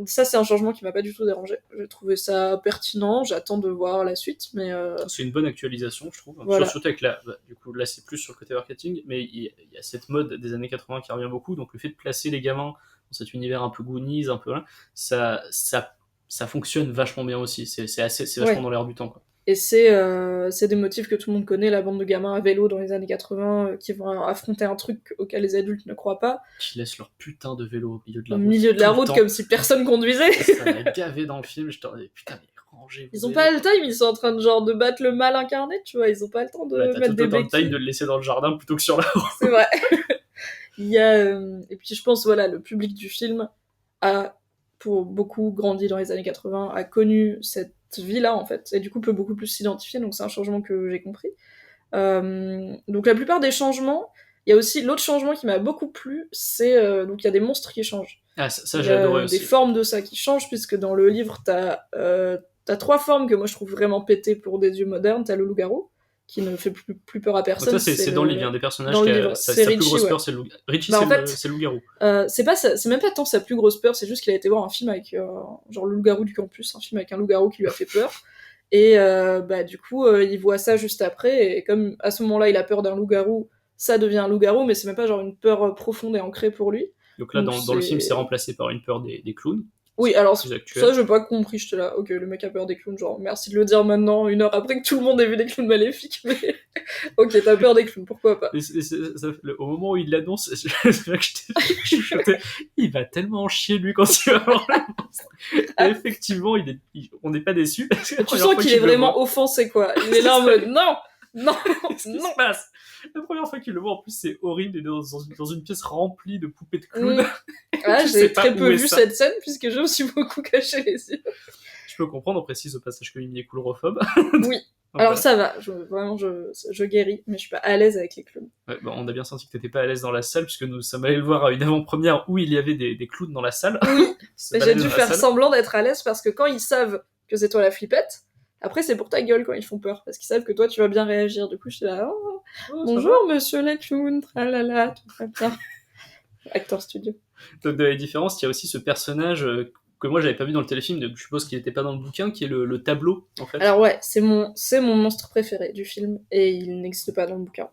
Ça, c'est un changement qui m'a pas du tout dérangé. J'ai trouvé ça pertinent, j'attends de voir la suite, mais C'est une bonne actualisation, je trouve. voilà. Surtout avec du coup, là, c'est plus sur le côté marketing, mais il y a cette mode des années 80 qui revient beaucoup, donc le fait de placer les gamins dans cet univers un peu Goonies, un peu là, ça fonctionne vachement bien aussi. C'est vachement Ouais. dans l'air du temps, quoi. Et c'est des motifs que tout le monde connaît, la bande de gamins à vélo dans les années 80 qui vont affronter un truc auquel les adultes ne croient pas. Qui laissent leur putain de vélo au milieu de la Au route. milieu de la tout le route, temps. comme si personne conduisait. Ça m'a gavé dans le film, je te disais, putain, mais rangez-vous. Ils ont pas le time, ils sont en train de genre de battre le mal incarné, tu vois, ils ont pas le temps de T'as mettre tout des autant de béquilles. time de le laisser dans le jardin plutôt que sur la route. C'est vrai. Il y a, et puis je pense, voilà, le public du film a, pour beaucoup, grandi dans les années 80, a connu cette vie-là, en fait, et du coup peut beaucoup plus s'identifier, donc c'est un changement que j'ai compris. Donc la plupart des changements, il y a aussi l'autre changement qui m'a beaucoup plu, c'est donc il y a des monstres qui changent. Ah, ça Il y j'ai a adoré aussi. des formes de ça qui changent, puisque dans le livre, t'as 3 formes que moi je trouve vraiment pétées pour des yeux modernes. T'as le loup-garou, qui ne fait plus peur à Donc personne. ça, c'est dans le livre, il y a un des personnages dans qui le a livre, sa c'est plus Richie, grosse ouais. peur, c'est le loup. Richie, Bah, c'est en fait, c'est le loup-garou. c'est même pas tant sa plus grosse peur, c'est juste qu'il a été voir un film avec genre le loup-garou du campus, un film avec un loup-garou qui lui a fait peur. Et bah du coup, il voit ça juste après, et comme à ce moment-là, il a peur d'un loup-garou, ça devient un loup-garou, mais c'est même pas genre une peur profonde et ancrée pour lui. Donc là, Donc, dans le film, c'est- c'est remplacé par une peur des clowns. Oui, alors Plus actuel. ça, j'ai pas compris, j'étais là, ok, le mec a peur des clowns, genre, merci de le dire maintenant, 1 heure après que tout le monde ait vu des clowns maléfiques, mais ok, t'as peur des clowns, pourquoi pas. Au moment où il l'annonce, c'est là que j'étais chuchoté. Il va tellement en chier, lui, quand il va voir le monstre. Et effectivement, on n'est pas déçus. Tu sens qu'il est vraiment offensé, quoi. Il est là en mode, non, non, Qu'est-ce qui non. se passe? La première fois qu'il le voit, en plus, c'est horrible. Il est dans une pièce remplie de poupées de clowns. Ah, Je sais j'ai pas très où peu est vu ça. cette scène, puisque je me suis beaucoup caché les yeux. Je peux comprendre, on précise au passage que Mimi est coulrophobe. Oui. Donc, Alors voilà. ça va, vraiment, je guéris, mais je suis pas à l'aise avec les clowns. Ouais, bon, on a bien senti que t'étais pas à l'aise dans la salle, puisque nous sommes allés le voir à une avant-première où il y avait des clowns dans la salle. Oui, Se mais j'ai balader dû dans la faire salle. semblant d'être à l'aise, parce que quand ils savent que c'est toi la flippette, après c'est pour ta gueule quand ils font peur, parce qu'ils savent que toi tu vas bien réagir. Du coup, je suis là, oh, Oh, ça bonjour monsieur la clown, tralala, tout va bien. Acteur studio. Donc dans les différences, il y a aussi ce personnage que moi j'avais pas vu dans le téléfilm, donc je suppose qu'il était pas dans le bouquin, qui est le tableau en fait. Alors ouais, c'est mon monstre préféré du film, et il n'existe pas dans le bouquin.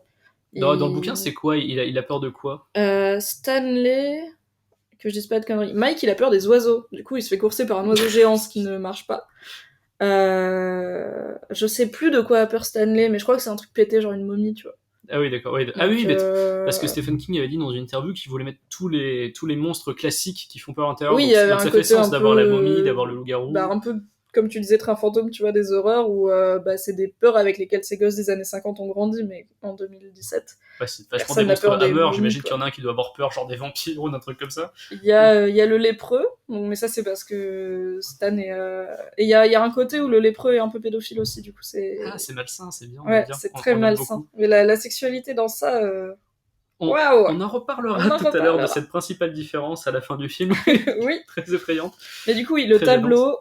Dans le bouquin, c'est quoi? Il a peur de quoi? Stanley, que je dise pas de conneries. Mike, il a peur des oiseaux. Du coup, il se fait courser par un oiseau géant, ce qui ne marche pas. Je sais plus de quoi a peur Stanley, mais je crois que c'est un truc pété, genre une momie, tu vois. Ah oui, d'accord. Ouais. Donc, Ah oui, mais parce que Stephen King avait dit dans une interview qu'il voulait mettre tous les monstres classiques qui font peur à l'intérieur. Oui, donc, il y avait donc un ça côté fait sens un d'avoir peu- la momie, d'avoir le loup-garou. Bah, un peu comme tu disais, Train fantôme, tu vois, des horreurs où c'est des peurs avec lesquelles ces gosses des années 50 ont grandi, mais en 2017. Ouais, c'est vachement personne des n'a monstres peur des Hammer. momies, J'imagine quoi. qu'il y en a un qui doit avoir peur, genre des vampires ou d'un truc comme ça. Il y a le lépreux, donc, mais ça c'est parce que Stan est... Et il y a un côté où le lépreux est un peu pédophile aussi, du coup c'est... Ah, c'est malsain, c'est bien. on Ouais, aime bien. c'est On très aime malsain. beaucoup. Mais la sexualité dans ça... On Waouh. en reparlera On en tout à l'heure de reparlera. cette principale différence à la fin du film, Oui, très effrayante. mais du coup, oui, le Très tableau,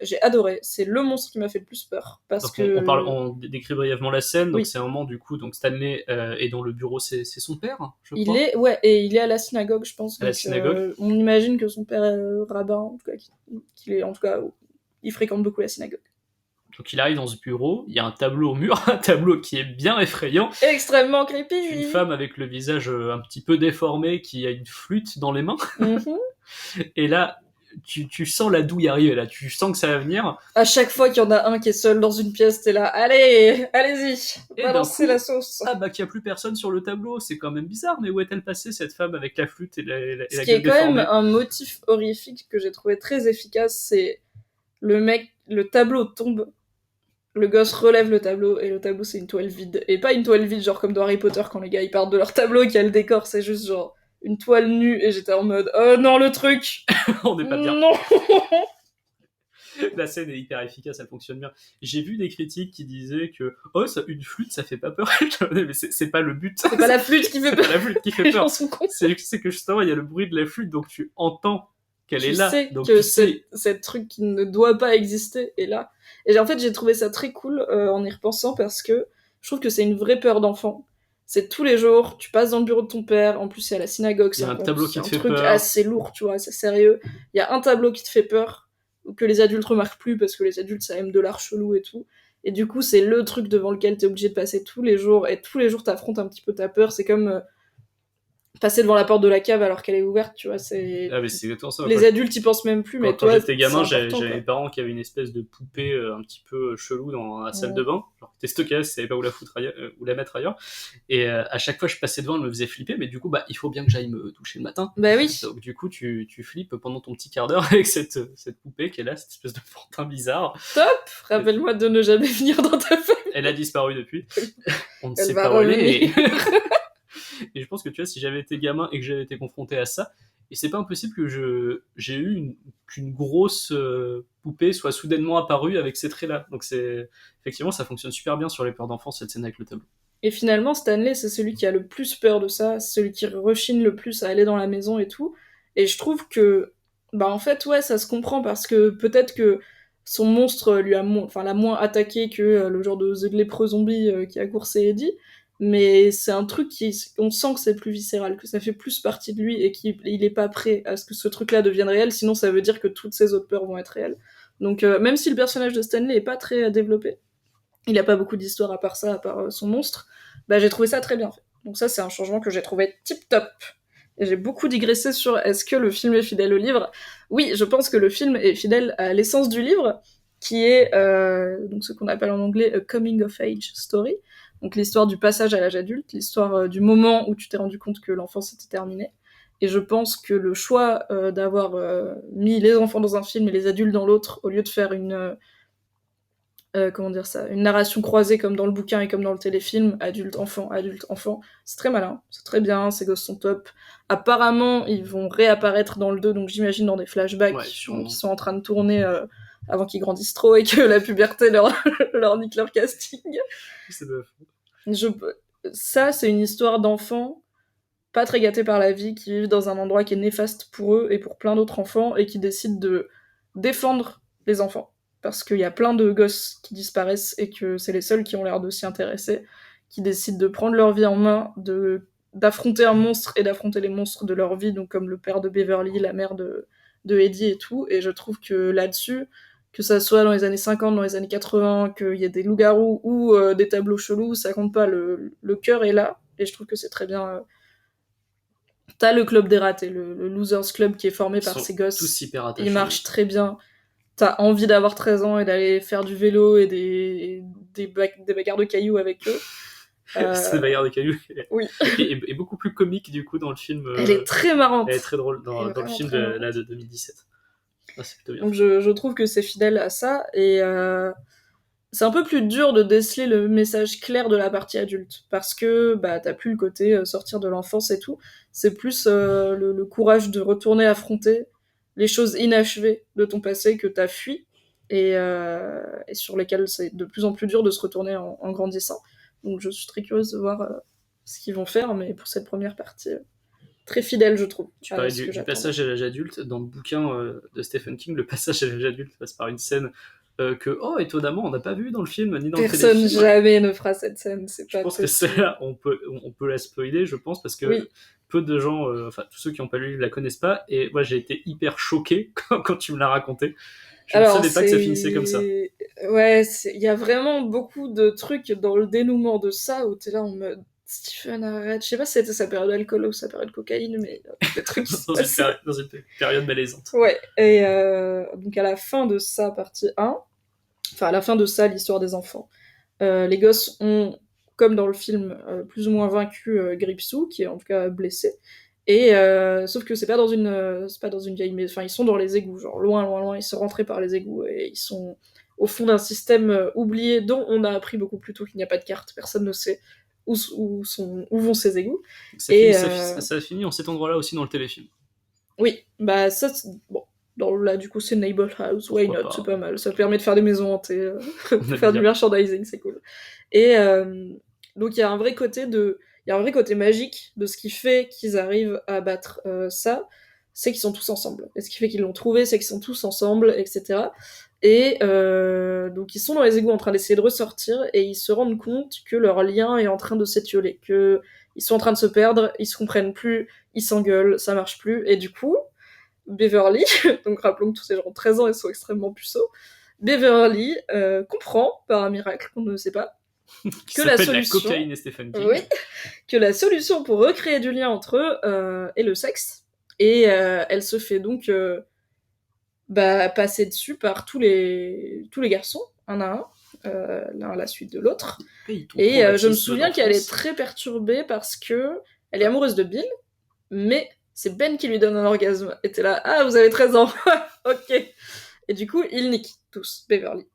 j'ai adoré. C'est le monstre qui m'a fait le plus peur. Parce Donc que... on décrit brièvement la scène. Donc Oui. c'est un moment du coup, donc Stanley est dans le bureau, c'est son père, je Il crois. est, ouais, et il est à la synagogue, je pense. À la donc, synagogue. on imagine que son père est rabbin, en tout cas, qu'il est, en tout cas, il fréquente beaucoup la synagogue. Donc il arrive dans ce bureau, il y a un tableau au mur, un tableau qui est bien effrayant. Extrêmement creepy. Une femme avec le visage un petit peu déformé qui a une flûte dans les mains. Mhm. Et là, tu sens la douille arriver, là, tu sens que ça va venir. À chaque fois qu'il y en a un qui est seul dans une pièce, t'es là, allez, allez-y, Et balancez d'un coup, la sauce. Ah bah qu'il n'y a plus personne sur le tableau, c'est quand même bizarre, mais où est-elle passée cette femme avec la flûte et la Ce qui gueule est quand déformée? même un motif horrifique que j'ai trouvé très efficace, c'est le tableau tombe, le gosse relève le tableau, et le tableau c'est une toile vide. Et pas une toile vide genre comme dans Harry Potter quand les gars ils partent de leur tableau et qu'il y a le décor, c'est juste genre une toile nue, et j'étais en mode, oh non le truc. On n'est pas bien. Non. La scène est hyper efficace, elle fonctionne bien. J'ai vu des critiques qui disaient que une flûte ça fait pas peur. Mais c'est pas le but. C'est pas la flûte qui fait C'est peur. pas la flûte qui fait Les gens peur. sont cons. C'est que justement il y a le bruit de la flûte, donc tu entends qu'elle est Tu là. sais Donc que tu sais. cette truc qui ne doit pas exister est là. Et en fait, j'ai trouvé ça très cool en y repensant, parce que je trouve que c'est une vraie peur d'enfant. C'est tous les jours, tu passes dans le bureau de ton père, en plus c'est à la synagogue, Il y a c'est un tableau qui c'est te un fait truc peur. assez lourd, tu vois, assez sérieux. Il y a un tableau qui te fait peur, que les adultes remarquent plus, parce que les adultes ça aime de l'art chelou et tout. Et du coup, c'est le truc devant lequel t'es obligé de passer tous les jours, et tous les jours t'affrontes un petit peu ta peur. C'est comme passer devant la porte de la cave alors qu'elle est ouverte, tu vois, c'est... Ah, mais c'est exactement ça. Les adultes y pensent même plus, mais Quand toi, j'étais gamin, c'est important, j'avais quoi. mes parents qui avaient une espèce de poupée un petit peu chelou dans la salle Ouais. de bain. Genre, t'es stocké, je savais pas où la foutre ailleurs, où la mettre ailleurs. Et à chaque fois, je passais devant, elle me faisait flipper, mais du coup, bah, il faut bien que j'aille me doucher le matin. Bah oui. Donc, du coup, tu flippes pendant ton petit quart d'heure avec cette poupée qui est là, cette espèce de pantin bizarre. Top. Rappelle-moi de ne jamais venir dans ta famille. Elle a disparu depuis. On ne Elle sait va pas où elle est. revenir. Et je pense que tu vois, si j'avais été gamin et que j'avais été confronté à ça, et c'est pas impossible que j'ai eu qu'une grosse poupée soit soudainement apparue avec ces traits-là. Donc effectivement, ça fonctionne super bien sur les peurs d'enfants, cette scène avec le tableau. Et finalement, Stanley, c'est celui qui a le plus peur de ça, c'est celui qui rechigne le plus à aller dans la maison et tout. Et je trouve que, bah en fait, ouais, ça se comprend parce que peut-être que son monstre lui a l'a moins attaqué que le genre de lépreux zombie qui a coursé Eddie. Mais c'est un truc on sent que c'est plus viscéral, que ça fait plus partie de lui et qu'il est pas prêt à ce que ce truc-là devienne réel, sinon ça veut dire que toutes ses autres peurs vont être réelles. Donc même si le personnage de Stanley est pas très développé, il a pas beaucoup d'histoire à part ça, à part son monstre, bah j'ai trouvé ça très bien fait. Donc ça c'est un changement que j'ai trouvé tip top. Et j'ai beaucoup digressé sur est-ce que le film est fidèle au livre. Oui, je pense que le film est fidèle à l'essence du livre, qui est donc ce qu'on appelle en anglais a coming of age story. Donc l'histoire du passage à l'âge adulte, l'histoire du moment où tu t'es rendu compte que l'enfance était terminée. Et je pense que le choix d'avoir mis les enfants dans un film et les adultes dans l'autre, au lieu de faire comment dire ça, une narration croisée comme dans le bouquin et comme dans le téléfilm, adulte, enfant, c'est très malin, c'est très bien, ces gosses sont top. Apparemment, ils vont réapparaître dans le 2, donc j'imagine dans des flashbacks Ouais, sûrement. qui sont en train de tourner avant qu'ils grandissent trop et que la puberté leur nique leur casting. C'est de... Je... Ça, c'est une histoire d'enfants pas très gâtés par la vie, qui vivent dans un endroit qui est néfaste pour eux et pour plein d'autres enfants, et qui décident de défendre les enfants. Parce qu'il y a plein de gosses qui disparaissent et que c'est les seuls qui ont l'air de s'y intéresser, qui décident de prendre leur vie en main, d'affronter un monstre et d'affronter les monstres de leur vie, donc comme le père de Beverly, la mère de Eddie et tout. Et je trouve que là-dessus, que ça soit dans les années 50, dans les années 80, qu'il y ait des loups-garous ou des tableaux chelous, ça compte pas, le cœur est là, et je trouve que c'est très bien. T'as le club des ratés, le Losers Club qui est formé par ces gosses. Tous hyper attachants. Il marche très bien. T'as envie d'avoir 13 ans et d'aller faire du vélo et des bagarres de cailloux avec eux. C'est des bagarres de cailloux. Oui. Et beaucoup plus comique du coup dans le film. Elle est très marrante. Elle est très drôle dans le film de 2017. Ah, c'est plutôt bien. Donc je trouve que c'est fidèle à ça, et c'est un peu plus dur de déceler le message clair de la partie adulte, parce que bah t'as plus le côté sortir de l'enfance et tout, c'est plus le courage de retourner affronter les choses inachevées de ton passé que t'as fui, et sur lesquelles c'est de plus en plus dur de se retourner en grandissant. Donc je suis très curieuse de voir ce qu'ils vont faire, mais pour cette première partie, très fidèle, je trouve. Tu parlais du passage à l'âge adulte. Dans le bouquin de Stephen King, le passage à l'âge adulte passe par une scène que, étonnamment, on n'a pas vu dans le film ni dans le téléfilm. Personne jamais ne fera cette scène, c'est pas possible. Je pense que on peut la spoiler, je pense, parce que peu de gens, enfin tous ceux qui n'ont pas lu le livre la connaissent pas, et moi j'ai été hyper choqué quand tu me l'as raconté. Je ne savais pas que ça finissait comme ça. Ouais, il y a vraiment beaucoup de trucs dans le dénouement de ça où t'es là en mode Stephen, arrête. Je sais pas si c'était sa période alcool ou sa période cocaïne, mais des trucs qui dans une période malaisante. Ouais, et donc à la fin de ça, partie 1, enfin à la fin de ça, l'histoire des enfants, les gosses ont, comme dans le film, plus ou moins vaincu Gripsou, qui est en tout cas blessé, et sauf que c'est pas dans une vieille maison, enfin ils sont dans les égouts, genre loin, ils sont rentrés par les égouts, et ils sont au fond d'un système oublié dont on a appris beaucoup plus tôt qu'il n'y a pas de carte, personne ne sait où vont ces égouts. Ça finit en cet endroit-là aussi dans le téléfilm. Oui, bah ça, bon, là du coup c'est Neighbor House, why not, c'est pas mal, ça permet de faire des maisons hantées, de faire du merchandising, c'est cool. Et donc il y a un vrai côté magique de ce qui fait qu'ils arrivent à battre ça, c'est qu'ils sont tous ensemble. Et ce qui fait qu'ils l'ont trouvé, c'est qu'ils sont tous ensemble, etc. Et donc ils sont dans les égouts en train d'essayer de ressortir, et ils se rendent compte que leur lien est en train de s'étioler, que ils sont en train de se perdre, ils se comprennent plus, ils s'engueulent, ça marche plus, et du coup, Beverly, donc rappelons que tous ces gens ont 13 ans et sont extrêmement puceaux, Beverly comprend, par un miracle qu'on ne sait pas, Qui que la s'appelle la solution... cocaïne et Stephen King. Oui, que la solution pour recréer du lien entre eux est le sexe. Et elle se fait donc passer dessus par tous les garçons, un à un, l'un à la suite de l'autre. Et je me souviens qu'elle est très perturbée parce que elle est amoureuse de Bill, mais c'est Ben qui lui donne un orgasme. Et t'es là, ah, vous avez 13 ans, ok. Et du coup, ils niquent tous Beverly.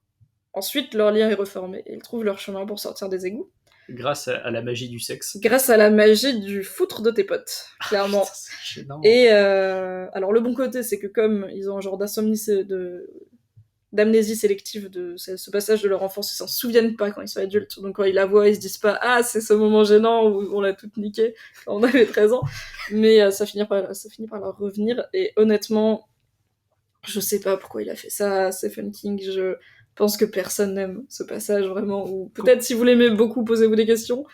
Ensuite, leur lien est reformé et ils trouvent leur chemin pour sortir des égouts. Grâce à la magie du sexe. Grâce à la magie du foutre de tes potes, clairement. Putain, c'est gênant. Et alors, le bon côté, c'est que comme ils ont un genre d'amnésie sélective de ce passage de leur enfance, ils s'en souviennent pas quand ils sont adultes. Donc quand ils la voient, ils se disent pas « Ah, c'est ce moment gênant où on l'a toute niquée quand on avait 13 ans ». Mais ça finit par leur revenir. Et honnêtement, je sais pas pourquoi il a fait ça, Stephen King. Je pense que personne n'aime ce passage, vraiment. Ou peut-être si vous l'aimez beaucoup, posez-vous des questions.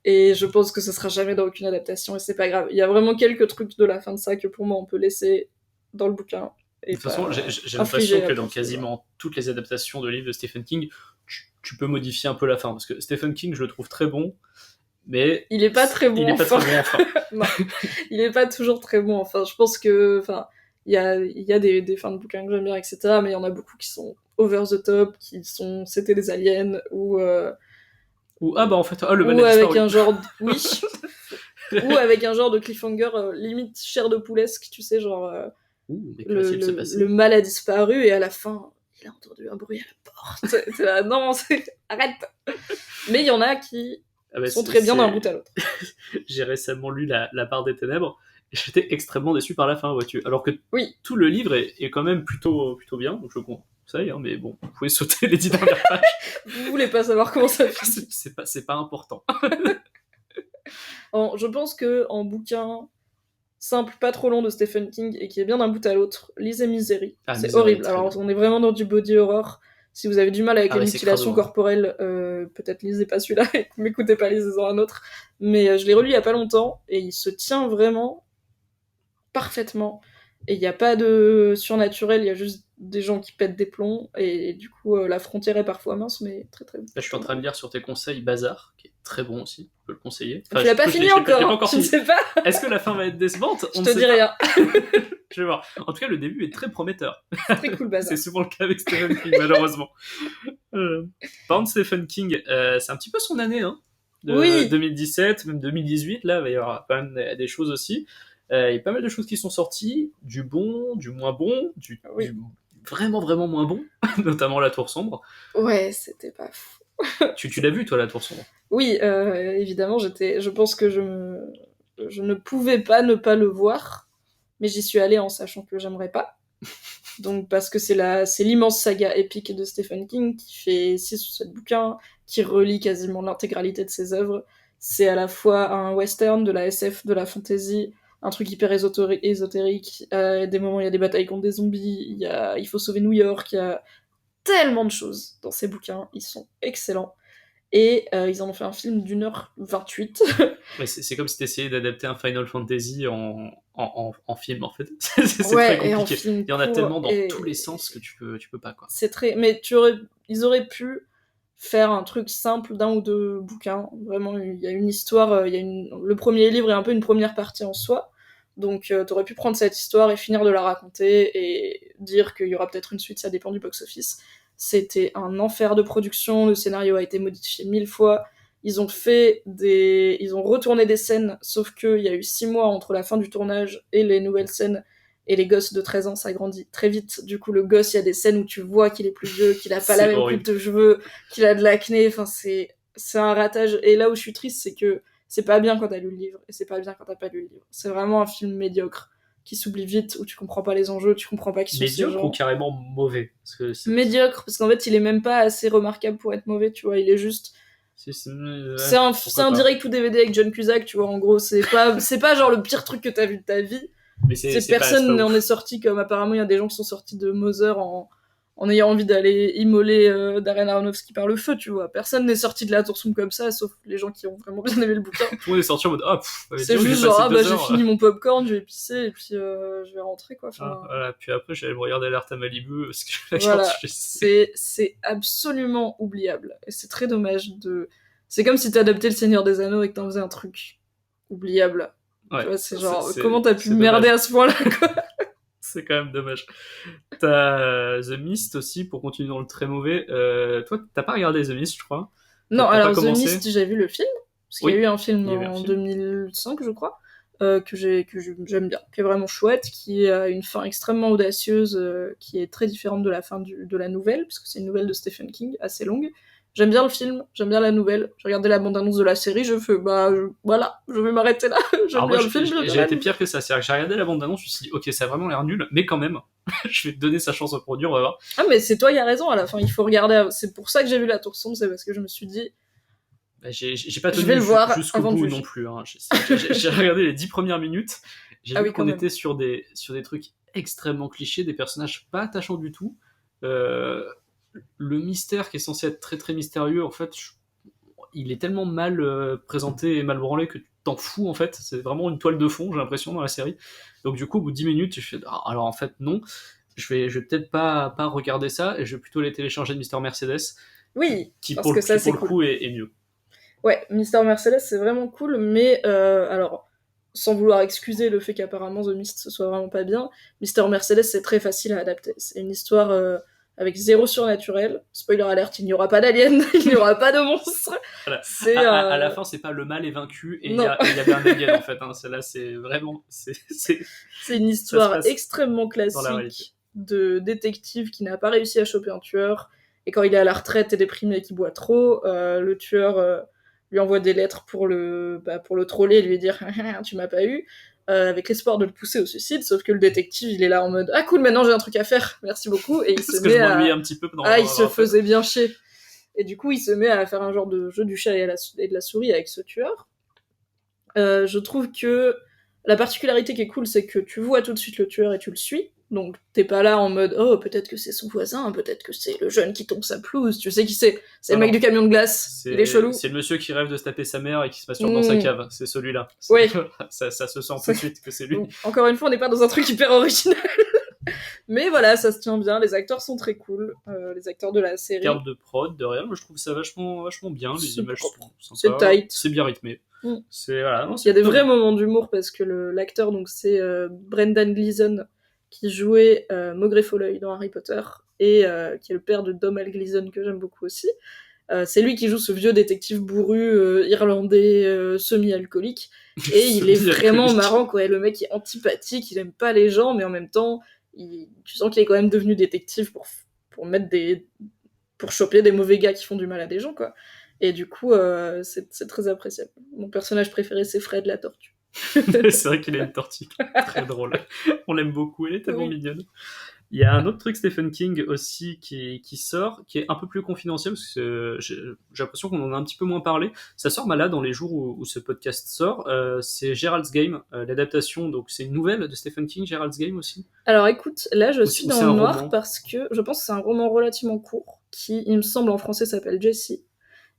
Et je pense que ce sera jamais dans aucune adaptation, et c'est pas grave. Il y a vraiment quelques trucs de la fin de ça que pour moi on peut laisser dans le bouquin. De toute façon, j'ai l'impression que dans quasiment toutes les adaptations de livres de Stephen King, tu peux modifier un peu la fin. Parce que Stephen King, je le trouve très bon, mais... Il est pas très bon, il est pas très bon, enfin. Non, il est pas toujours très bon, enfin. Je pense que... Enfin, il y a des fins de bouquins que j'aime bien, etc. Mais il y en a beaucoup qui sont over the top, qui sont... C'était des aliens, ou... Ou ah bah en fait, le ou avec un genre... Oui. Ou avec un genre de cliffhanger limite chair de poulesque, tu sais, genre... le mal a disparu et à la fin, il a entendu un bruit à la porte. T'es là, non, arrête. Mais il y en a qui sont très bien d'un bout à l'autre. J'ai récemment lu La part des ténèbres et j'étais extrêmement déçu par la fin, vois-tu. Alors que oui, tout le livre est quand même plutôt bien, donc je conseille, hein, mais bon, vous pouvez sauter les 10 dernières pages. Vous voulez pas savoir comment ça finit. C'est pas important. Je pense que en bouquin simple, pas trop long de Stephen King et qui est bien d'un bout à l'autre, lisez Misery. C'est horrible. Alors on est vraiment dans du body horror. Si vous avez du mal avec les mutilations corporelles, peut-être lisez pas celui-là et m'écoutez pas, lisez-en un autre. Mais je l'ai relu il y a pas longtemps et il se tient vraiment parfaitement. Et il n'y a pas de surnaturel, il y a juste des gens qui pètent des plombs, et du coup la frontière est parfois mince, mais très très... Là, je suis en train de lire sur tes conseils Bazar, qui est très bon aussi, je peux le conseiller. Enfin, tu l'as pas fini encore, je ne sais pas. Est-ce que la fin va être décevante? Je te dis rien. Je vais voir. En tout cas, le début est très prometteur. Très cool, Bazar. C'est souvent le cas avec Stephen King, malheureusement. Par contre, Stephen King, c'est un petit peu son année, hein. Oui. 2017, même 2018, là, il va y avoir quand même des choses aussi. Il y a pas mal de choses qui sont sorties, du bon, du moins bon, du vraiment vraiment moins bon, notamment La Tour Sombre. Ouais, c'était pas fou. tu l'as vu toi, La Tour Sombre? Oui, évidemment, je pense que je ne pouvais pas ne pas le voir, mais j'y suis allée en sachant que j'aimerais pas. Donc parce que c'est l'immense saga épique de Stephen King qui fait 6 ou 7 bouquins, qui relie quasiment l'intégralité de ses œuvres. C'est à la fois un western, de la SF, de la fantasy, un truc hyper ésotérique, des moments il y a des batailles contre des zombies, il faut sauver New York, il y a tellement de choses dans ces bouquins, ils sont excellents. Et ils en ont fait un film d'1h28. Ouais, c'est comme si t'essayais d'adapter un Final Fantasy en film, en fait. c'est très compliqué. Il y en a tellement dans tous les sens que tu peux pas, quoi. C'est très... Mais ils auraient pu faire un truc simple d'un ou deux bouquins. Vraiment, il y a une histoire, le premier livre est un peu une première partie en soi. Donc t'aurais pu prendre cette histoire et finir de la raconter et dire qu'il y aura peut-être une suite, ça dépend du box-office. C'était un enfer de production, le scénario a été modifié 1000 fois, ils ont retourné des scènes, sauf qu'il y a eu 6 mois entre la fin du tournage et les nouvelles scènes, et les gosses de 13 ans, ça grandit très vite. Du coup, le gosse, il y a des scènes où tu vois qu'il est plus vieux, qu'il a pas la même coupe de cheveux, qu'il a de l'acné, enfin c'est un ratage. Et là où je suis triste, c'est que c'est pas bien quand t'as lu le livre, et c'est pas bien quand t'as pas lu le livre. C'est vraiment un film médiocre, qui s'oublie vite, où tu comprends pas les enjeux, tu comprends pas qui sont ces gens. Médiocre ou carrément mauvais? Médiocre, parce qu'en fait, il est même pas assez remarquable pour être mauvais, tu vois, il est juste... C'est un direct ou DVD avec John Cusack, tu vois, en gros, c'est pas genre le pire truc que t'as vu de ta vie. Mais personne n'en est sorti, comme apparemment il y a des gens qui sont sortis de Mother en ayant envie d'aller immoler Darren Aronofsky par le feu, tu vois. Personne n'est sorti de La Tour Sombre comme ça, sauf les gens qui ont vraiment bien aimé le bouquin. Tout le monde est sorti en mode c'est juste genre, j'ai fini mon popcorn, je vais pisser, et puis je vais rentrer, quoi. Enfin, voilà. Puis après, j'allais me regarder Alerte à Malibu, parce que voilà. C'est absolument oubliable. Et c'est très dommage C'est comme si t'adaptais Le Seigneur des Anneaux et que t'en faisais un truc oubliable. Ouais. Tu vois, c'est genre, comment t'as pu merder à ce point-là, quoi. C'est quand même dommage. T'as The Mist aussi, pour continuer dans le très mauvais. Toi, t'as pas regardé The Mist, je crois. Non, T'as alors pas The commencé Mist, j'ai vu le film, parce qu'il y a eu un film en 2005, je crois, j'aime bien, qui est vraiment chouette, qui a une fin extrêmement audacieuse, qui est très différente de la fin de la nouvelle, parce que c'est une nouvelle de Stephen King, assez longue. J'aime bien le film, j'aime bien la nouvelle. J'ai regardé la bande-annonce de la série, je fais, voilà, je vais m'arrêter là. J'aime bien le film. J'ai été pire que ça, c'est-à-dire que j'ai regardé la bande-annonce, je me suis dit, ok, ça a vraiment l'air nul, mais quand même, je vais te donner sa chance au produit, on va voir. Ah, mais c'est toi qui as raison, à la fin, il faut regarder. C'est pour ça que j'ai vu La Tour Sombre, c'est parce que je me suis dit. J'ai pas tenu jusqu'au bout non plus. Hein. J'ai regardé les 10 premières minutes, j'ai vu qu'on était sur des trucs extrêmement clichés, des personnages pas attachants du tout. Le mystère qui est censé être très très mystérieux, en fait, il est tellement mal présenté et mal branlé que tu t'en fous, en fait. C'est vraiment une toile de fond, j'ai l'impression, dans la série. Donc du coup, au bout de 10 minutes, je fais, alors en fait, non, je vais peut-être pas regarder ça, et je vais plutôt les télécharger de Mister Mercedes. Oui, qui parce pour, que ça, qui c'est pour le cool. coup est mieux. Ouais, Mister Mercedes, c'est vraiment cool, mais alors, sans vouloir excuser le fait qu'apparemment The Mist ce soit vraiment pas bien, Mister Mercedes, c'est très facile à adapter. C'est une histoire avec zéro surnaturel. Spoiler alert, il n'y aura pas d'aliens, il n'y aura pas de monstres. Voilà. À la fin, c'est pas le mal est vaincu et il y avait un alien en fait. Hein. Là, c'est vraiment. C'est une histoire extrêmement classique de détective qui n'a pas réussi à choper un tueur. Et quand il est à la retraite et déprimé et qu'il boit trop, le tueur lui envoie des lettres pour le troller et lui dire tu m'as pas eu, avec l'espoir de le pousser au suicide, sauf que le détective il est là en mode ah cool, maintenant j'ai un truc à faire, merci beaucoup, et il se met à un petit peu il se faisait bien chier, et du coup il se met à faire un genre de jeu du chat et de la souris avec ce tueur. Je trouve que la particularité qui est cool, c'est que tu vois tout de suite le tueur et tu le suis. Donc t'es pas là en mode oh peut-être que c'est son voisin, peut-être que c'est le jeune qui tombe sa pelouse, tu sais qui c'est le mec du camion de glace, il est chelou. C'est le monsieur qui rêve de se taper sa mère et qui se masturbe dans sa cave, c'est celui-là. Oui. ça se sent tout de suite que c'est lui. Donc, encore une fois on n'est pas dans un truc hyper original. Mais voilà, ça se tient bien, les acteurs sont très cool, les acteurs de la série. Terme de prod, de rien, moi je trouve ça vachement bien, les images sont sympas, c'est tight. C'est bien rythmé. Voilà, il y a des vrais moments d'humour parce que l'acteur, donc c'est Brendan Gleeson qui jouait Maugrey Folleuil dans Harry Potter et qui est le père de Domhnall Gleeson que j'aime beaucoup aussi. C'est lui qui joue ce vieux détective bourru irlandais semi-alcoolique et il est vraiment marrant quoi. Le mec est antipathique, il aime pas les gens mais en même temps tu sens qu'il est quand même devenu détective pour choper des mauvais gars qui font du mal à des gens quoi. Et du coup, c'est très appréciable. Mon personnage préféré, c'est Fred la tortue. C'est vrai qu'il a une tortue très drôle. On l'aime beaucoup, elle est tellement mignonne. Il y a un autre truc Stephen King aussi qui sort, qui est un peu plus confidentiel, parce que j'ai l'impression qu'on en a un petit peu moins parlé. Ça sort là dans les jours où ce podcast sort. C'est Gerald's Game, l'adaptation. Donc c'est une nouvelle de Stephen King, Gerald's Game aussi. Alors écoute, là je suis dans le noir roman. Parce que je pense que c'est un roman relativement court, qui il me semble en français s'appelle Jessie.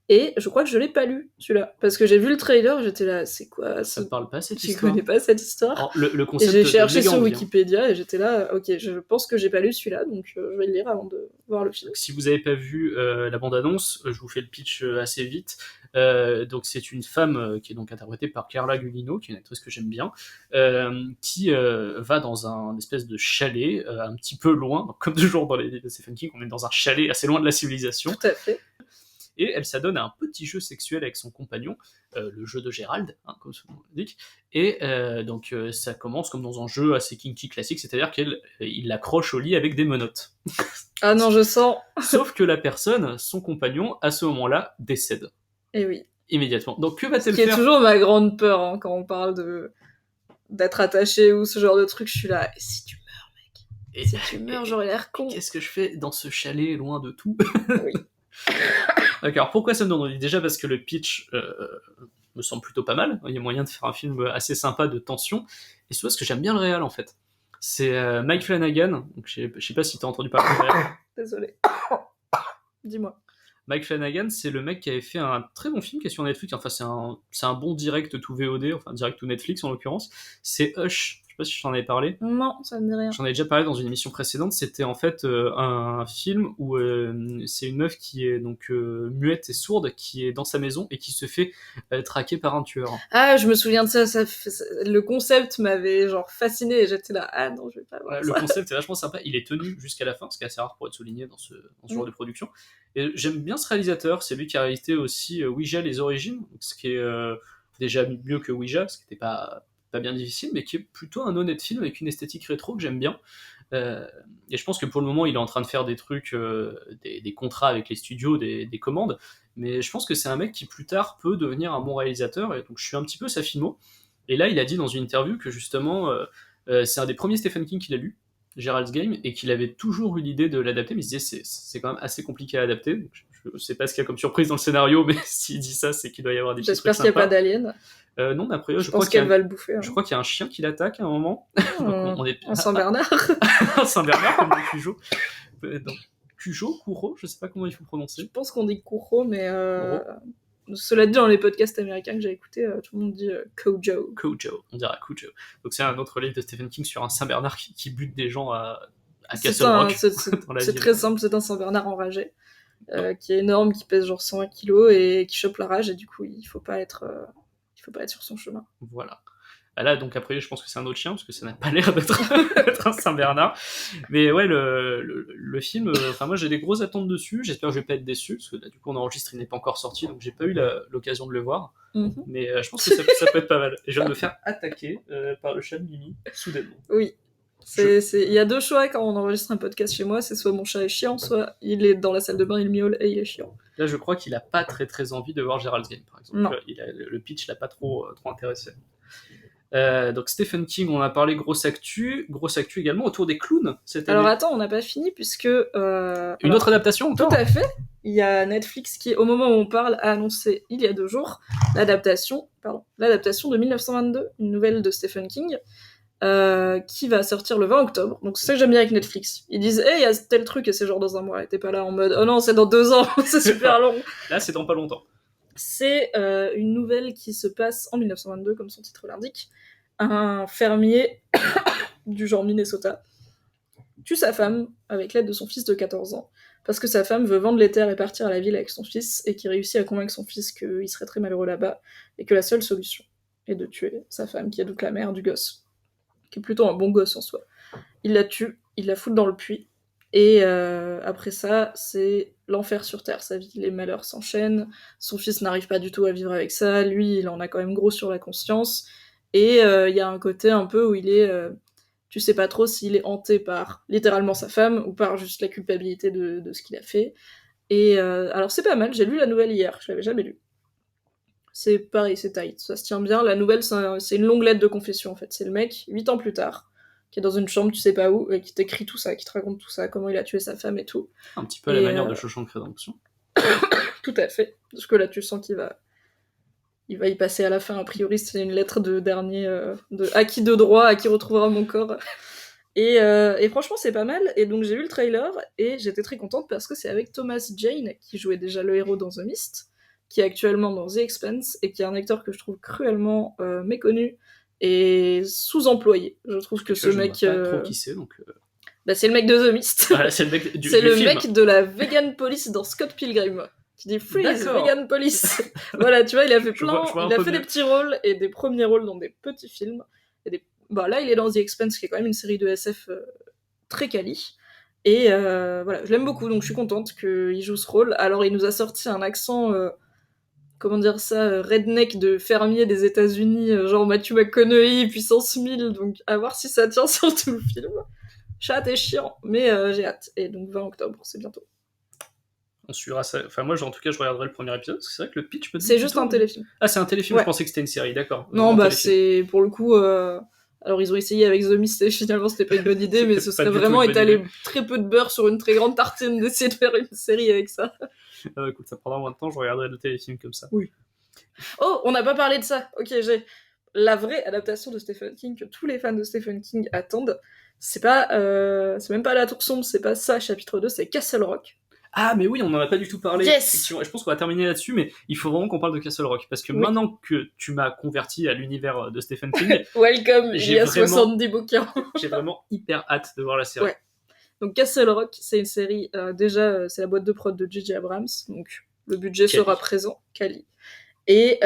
Et je crois que je l'ai pas lu, celui-là. Parce que j'ai vu le trailer, j'étais là, c'est quoi ça me parle pas cette histoire. Je connais pas cette histoire. Alors, le concept et j'ai cherché sur Wikipédia et j'étais là, ok, je pense que j'ai pas lu celui-là, donc je vais le lire avant de voir le film. Si vous avez pas vu la bande-annonce, je vous fais le pitch assez vite. Donc c'est une femme qui est donc interprétée par Carla Gugino, qui est une actrice que j'aime bien, qui va dans un espèce de chalet un petit peu loin, donc, comme toujours dans les livres de Stephen King, on est dans un chalet assez loin de la civilisation. Tout à fait. Et elle s'adonne à un petit jeu sexuel avec son compagnon, le jeu de Gérald, comme son nom l'indique. Et donc ça commence comme dans un jeu assez kinky classique, c'est-à-dire qu'il l'accroche au lit avec des menottes. Ah non, je sens. Sauf que la personne, son compagnon, à ce moment-là, décède. Et oui. Immédiatement. Donc que va-t-elle faire ? Ce qui est toujours ma grande peur quand on parle d'être attaché ou ce genre de truc, je suis là, et si tu meurs, mec ? Et si tu meurs, j'aurais l'air con. Qu'est-ce que je fais dans ce chalet loin de tout ? Oui. D'accord, pourquoi ça me donne envie ? Déjà parce que le pitch me semble plutôt pas mal, il y a moyen de faire un film assez sympa de tension, et surtout parce que j'aime bien le réal en fait. C'est Mike Flanagan, donc je sais pas si t'as entendu parler de réal. Désolé. Dis-moi. Mike Flanagan, c'est le mec qui avait fait un très bon film qui est sur Netflix, enfin c'est un bon direct to VOD, enfin direct to Netflix en l'occurrence, c'est Hush, je sais sais pas si je t'en avais parlé. Non, ça me dit rien. J'en avais déjà parlé dans une émission précédente. C'était en fait un film où c'est une meuf qui est donc muette et sourde, qui est dans sa maison et qui se fait traquer par un tueur. Ah, je me souviens de ça, le concept m'avait genre fasciné et j'étais là, ah non, je vais pas voir Le ça. concept est vachement sympa. Il est tenu jusqu'à la fin, ce qui est assez rare pour être souligné dans ce genre de production. Et j'aime bien ce réalisateur. C'est lui qui a réalisé aussi Ouija les origines, ce qui est déjà mieux que Ouija, ce qui n'était pas bien difficile, mais qui est plutôt un honnête film avec une esthétique rétro que j'aime bien. Et je pense que pour le moment, il est en train de faire des trucs, des contrats avec les studios, des commandes. Mais je pense que c'est un mec qui plus tard peut devenir un bon réalisateur. Et donc je suis un petit peu sa filmo. Et là, il a dit dans une interview que justement, c'est un des premiers Stephen King qu'il a lu, Gerald's Game, et qu'il avait toujours eu l'idée de l'adapter, mais il se disait c'est quand même assez compliqué à adapter. Donc, je sais pas ce qu'il y a comme surprise dans le scénario, mais s'il dit ça, c'est qu'il doit y avoir des petits trucs J'espère qu'il n'y a pas d'alien. Non, mais après, Je pense qu'elle va le bouffer. Je crois qu'il y a un chien qui l'attaque à un moment. Donc, on est... Un Saint-Bernard. Un Saint-Bernard, comme dans Cujo. Donc, Cujo, Kuro, je sais pas comment il faut prononcer. Je pense qu'on dit Kuro, mais... Cela dit, dans les podcasts américains que j'ai écoutés, tout le monde dit Kojo. Kojo, on dira Kujo. Donc c'est un autre livre de Stephen King sur un Saint-Bernard qui bute des gens à Castle Rock. C'est très simple, c'est un Saint-Bernard enragé, qui est énorme, qui pèse genre 120 kilos et qui chope la rage, et du coup, il faut pas être sur son chemin. Voilà. Là, donc après, je pense que c'est un autre chien, parce que ça n'a pas l'air d'être un Saint-Bernard. Mais ouais, le film, moi j'ai des grosses attentes dessus, j'espère que je vais pas être déçu, parce que là, du coup on enregistre, il n'est pas encore sorti, donc j'ai pas eu l'occasion de le voir. Mais je pense que ça peut être pas mal. Et je viens de me faire attaquer par le chat de Mimi, soudainement. Oui. Il y a deux choix quand on enregistre un podcast chez moi, c'est soit mon chat est chiant, soit il est dans la salle de bain, il miaule et il est chiant. Là, je crois qu'il a pas très très envie de voir Gerald's Game, par exemple. Non. Le pitch l'a pas trop intéressé. Donc Stephen King, on a parlé grosse actu également autour des clowns cette année. Alors attends, on n'a pas fini puisque... Une autre adaptation encore ? Tout à fait. Il y a Netflix qui, au moment où on parle, a annoncé il y a 2 jours l'adaptation de 1922, une nouvelle de Stephen King, qui va sortir le 20 octobre. Donc c'est ce que j'aime bien avec Netflix. Ils disent « Hey, il y a tel truc » et c'est genre dans un mois. Et t'es pas là en mode « Oh non, c'est dans 2 ans, c'est super long ». Là, c'est dans pas longtemps. C'est une nouvelle qui se passe en 1922, comme son titre l'indique. Un fermier du genre Minnesota tue sa femme avec l'aide de son fils de 14 ans, parce que sa femme veut vendre les terres et partir à la ville avec son fils, et qui réussit à convaincre son fils qu'il serait très malheureux là-bas, et que la seule solution est de tuer sa femme, qui est donc la mère du gosse, qui est plutôt un bon gosse en soi. Il la tue, il la fout dans le puits, et après ça, c'est l'enfer sur Terre, sa vie, les malheurs s'enchaînent, son fils n'arrive pas du tout à vivre avec ça, lui, il en a quand même gros sur la conscience, et il y a un côté un peu où il est... tu sais pas trop s'il est hanté par littéralement sa femme, ou par juste la culpabilité de ce qu'il a fait. Et alors c'est pas mal, j'ai lu la nouvelle hier, je l'avais jamais lu. C'est pareil, c'est tight, ça se tient bien. La nouvelle, c'est une longue lettre de confession en fait, c'est le mec, 8 ans plus tard, qui est dans une chambre, tu sais pas où, et qui t'écrit tout ça, qui te raconte tout ça, comment il a tué sa femme et tout. Un petit peu à la manière de Shawshank Redemption. Tout à fait, parce que là tu sens qu'il va y passer à la fin, a priori c'est une lettre de dernier, de acquis de droit, à qui retrouvera mon corps. Et franchement c'est pas mal, et donc j'ai vu le trailer, et j'étais très contente parce que c'est avec Thomas Jane, qui jouait déjà le héros dans The Mist, qui est actuellement dans The Expanse, et qui est un acteur que je trouve cruellement méconnu, et sous-employé. Je trouve que ce mec... Je sais pas trop qui c'est, donc... Bah, c'est le mec de The Mist. Voilà, c'est le mec du c'est le film. mec de la Vegan Police dans Scott Pilgrim. Qui dit Freeze, D'accord. Vegan Police. Voilà, tu vois, il a fait plein, il a fait des petits rôles et des premiers rôles dans des petits films. Et là, il est dans The Expanse, qui est quand même une série de SF très quali. Et voilà, je l'aime beaucoup, donc je suis contente qu'il joue ce rôle. Alors, il nous a sorti un accent, comment dire ça, redneck de fermier des États-Unis, genre Matthew McConaughey, puissance 1000, donc à voir si ça tient sur tout le film. Chat et chiant, mais j'ai hâte. Et donc 20 octobre, c'est bientôt. On suivra ça. Enfin, moi, en tout cas, je regarderai le premier épisode, parce que c'est vrai que le pitch peut C'est juste un téléfilm. Ah, c'est un téléfilm, ouais. Je pensais que c'était une série, d'accord. Non, bah c'est, pour le coup... Alors, ils ont essayé avec The Mist, et finalement, c'était pas une bonne idée, mais ce serait vraiment étaler très peu de beurre sur une très grande tartine d'essayer de faire une série avec ça. Écoute, ça prendra moins de temps, je regarderai le téléfilm comme ça. Oui. Oh, on n'a pas parlé de ça. Ok, j'ai la vraie adaptation de Stephen King que tous les fans de Stephen King attendent. C'est même pas La Tour Sombre, c'est pas ça, chapitre 2, c'est Castle Rock. Ah, mais oui, on n'en a pas du tout parlé. Yes. Effectivement. Et je pense qu'on va terminer là-dessus, mais il faut vraiment qu'on parle de Castle Rock. Parce que Oui. maintenant que tu m'as converti à l'univers de Stephen King, Welcome, il J'ai y a vraiment- 70 bouquins. j'ai vraiment hyper hâte de voir la série. Ouais. Donc Castle Rock, c'est une série, c'est la boîte de prod de J.J. Abrams, donc le budget Cali. sera présent, Cali. Et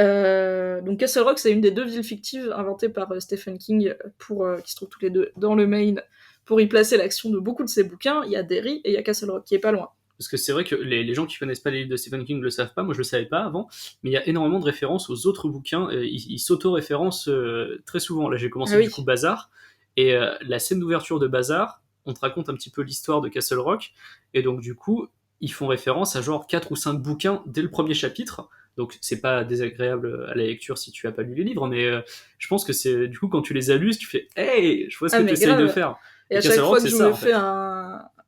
donc Castle Rock, c'est une des 2 villes fictives inventées par Stephen King, qui se trouvent toutes les 2 dans le Maine, pour y placer l'action de beaucoup de ses bouquins. Il y a Derry et il y a Castle Rock, qui est pas loin. Parce que c'est vrai que les gens qui connaissent pas les livres de Stephen King ne le savent pas, moi je le savais pas avant, mais il y a énormément de références aux autres bouquins, ils s'auto-référencent très souvent. Là j'ai commencé du coup Bazar, et la scène d'ouverture de Bazar, on te raconte un petit peu l'histoire de Castle Rock, et donc du coup, ils font référence à genre 4 ou 5 bouquins dès le premier chapitre, donc c'est pas désagréable à la lecture si tu as pas lu les livres, mais je pense que c'est du coup quand tu les as lus, tu fais « Hey, je vois ce que tu essayes de faire !» Et à chaque fois que je me fais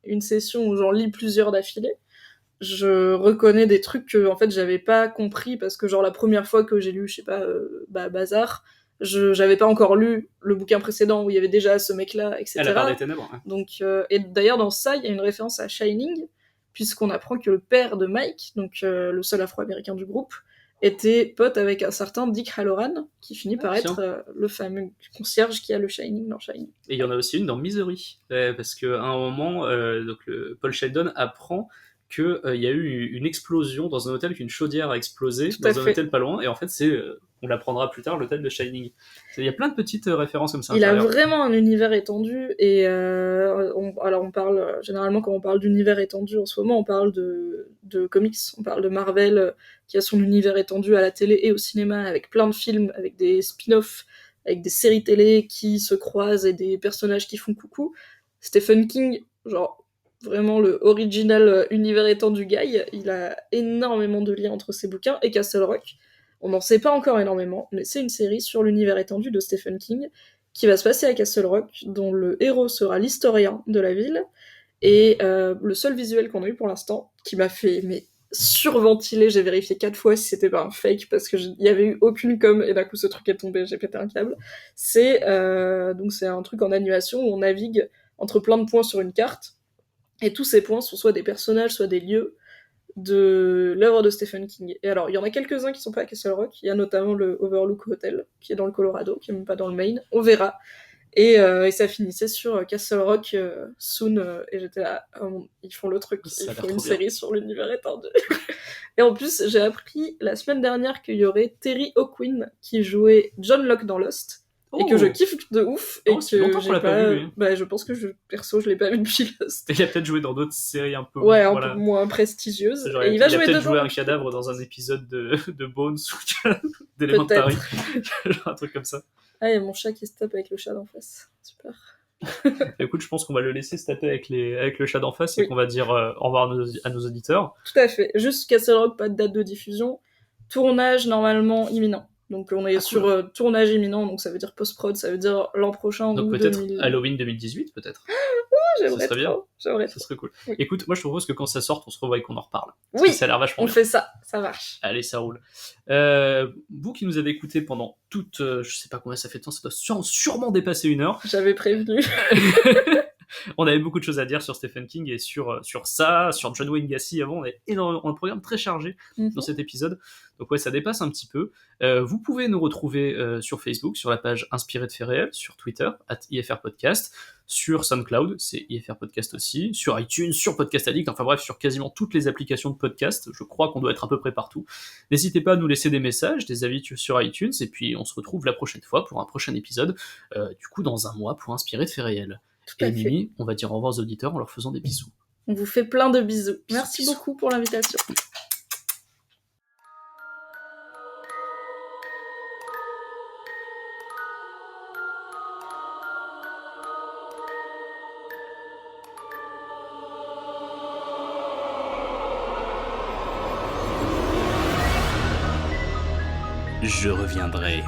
une session où j'en lis plusieurs d'affilée, je reconnais des trucs que en fait j'avais pas compris parce que genre la première fois que j'ai lu, je sais pas, Bazar, j'avais pas encore lu le bouquin précédent où il y avait déjà ce mec-là, etc. À la part des ténèbres. Hein. Donc, et d'ailleurs dans ça, il y a une référence à Shining, puisqu'on apprend que le père de Mike, donc le seul Afro-américain du groupe, était pote avec un certain Dick Halloran, qui finit par être le fameux concierge qui a le Shining dans Shining. Et il y en a aussi une dans Misery, parce qu'à un moment, Paul Sheldon apprend qu'il y a eu une explosion dans un hôtel, qu'une chaudière a explosé dans un hôtel pas loin, et en fait on l'apprendra plus tard, l'hôtel de Shining. Il y a plein de petites références comme ça. Il a vraiment un univers étendu, et on parle, généralement quand on parle d'univers étendu en ce moment, on parle de comics, on parle de Marvel, qui a son univers étendu à la télé et au cinéma, avec plein de films, avec des spin-offs, avec des séries télé qui se croisent et des personnages qui font coucou. Stephen King, genre vraiment le original univers étendu guy, il a énormément de liens entre ses bouquins, et Castle Rock, on n'en sait pas encore énormément, mais c'est une série sur l'univers étendu de Stephen King qui va se passer à Castle Rock, dont le héros sera l'historien de la ville, et le seul visuel qu'on a eu pour l'instant, qui m'a fait surventiler, j'ai vérifié 4 fois si c'était pas un fake, parce qu'il y avait eu aucune com, et d'un coup ce truc est tombé, j'ai pété un câble. C'est un truc en animation où on navigue entre plein de points sur une carte, et tous ces points sont soit des personnages, soit des lieux de l'œuvre de Stephen King. Et alors, il y en a quelques-uns qui sont pas à Castle Rock, il y a notamment le Overlook Hotel, qui est dans le Colorado, qui est même pas dans le Maine, on verra. Et ça finissait sur Castle Rock soon, et j'étais là, ils font le truc, ils font une série sur l'univers étendu. Et en plus, j'ai appris la semaine dernière qu'il y aurait Terry O'Quinn qui jouait John Locke dans Lost, et que je kiffe de ouf, et que longtemps qu'on l'a pas vu, lui. Je pense que perso je l'ai pas vu depuis Lost. Il a peut-être joué dans d'autres séries un peu un peu moins prestigieuses, genre, et il va jouer peut-être dedans. jouer un cadavre dans un épisode de Bones ou d'Elementary, genre un truc comme ça. Ah, il y a mon chat qui se tape avec le chat d'en face, super. Écoute, je pense qu'on va le laisser se taper avec le chat d'en face, et qu'on va dire au revoir à nos auditeurs. Tout à fait, juste Castle Rock, pas de date de diffusion, tournage normalement imminent. Donc on est sur tournage imminent, donc ça veut dire post-prod, ça veut dire l'an prochain. Donc peut-être Halloween 2018, peut-être. J'aimerais trop. Bien. Ça serait cool. Oui. Écoute, moi je propose que quand ça sorte, on se revoie et qu'on en reparle. Oui, ça a l'air vachement on bien. fait ça marche. Allez, ça roule. Vous qui nous avez écoutés pendant toute, je sais pas combien ça fait de temps, ça doit sûrement dépasser 1 heure. J'avais prévenu. On avait beaucoup de choses à dire sur Stephen King et sur ça, sur John Wayne Gacy avant. On avait énormément un programme très chargé dans cet épisode. Donc ouais, ça dépasse un petit peu. Vous pouvez nous retrouver sur Facebook, sur la page Inspiré de faits réels, sur Twitter, @IFRPodcast, sur SoundCloud, c'est IFR Podcast aussi, sur iTunes, sur Podcast Addict, enfin bref, sur quasiment toutes les applications de podcast. Je crois qu'on doit être à peu près partout. N'hésitez pas à nous laisser des messages, des avis sur iTunes, et puis on se retrouve la prochaine fois pour un prochain épisode, du coup dans un mois pour Inspiré de faits réels. Et Mimi, on va dire au revoir aux auditeurs en leur faisant des bisous. On vous fait plein de bisous. Merci beaucoup pour l'invitation. Je reviendrai.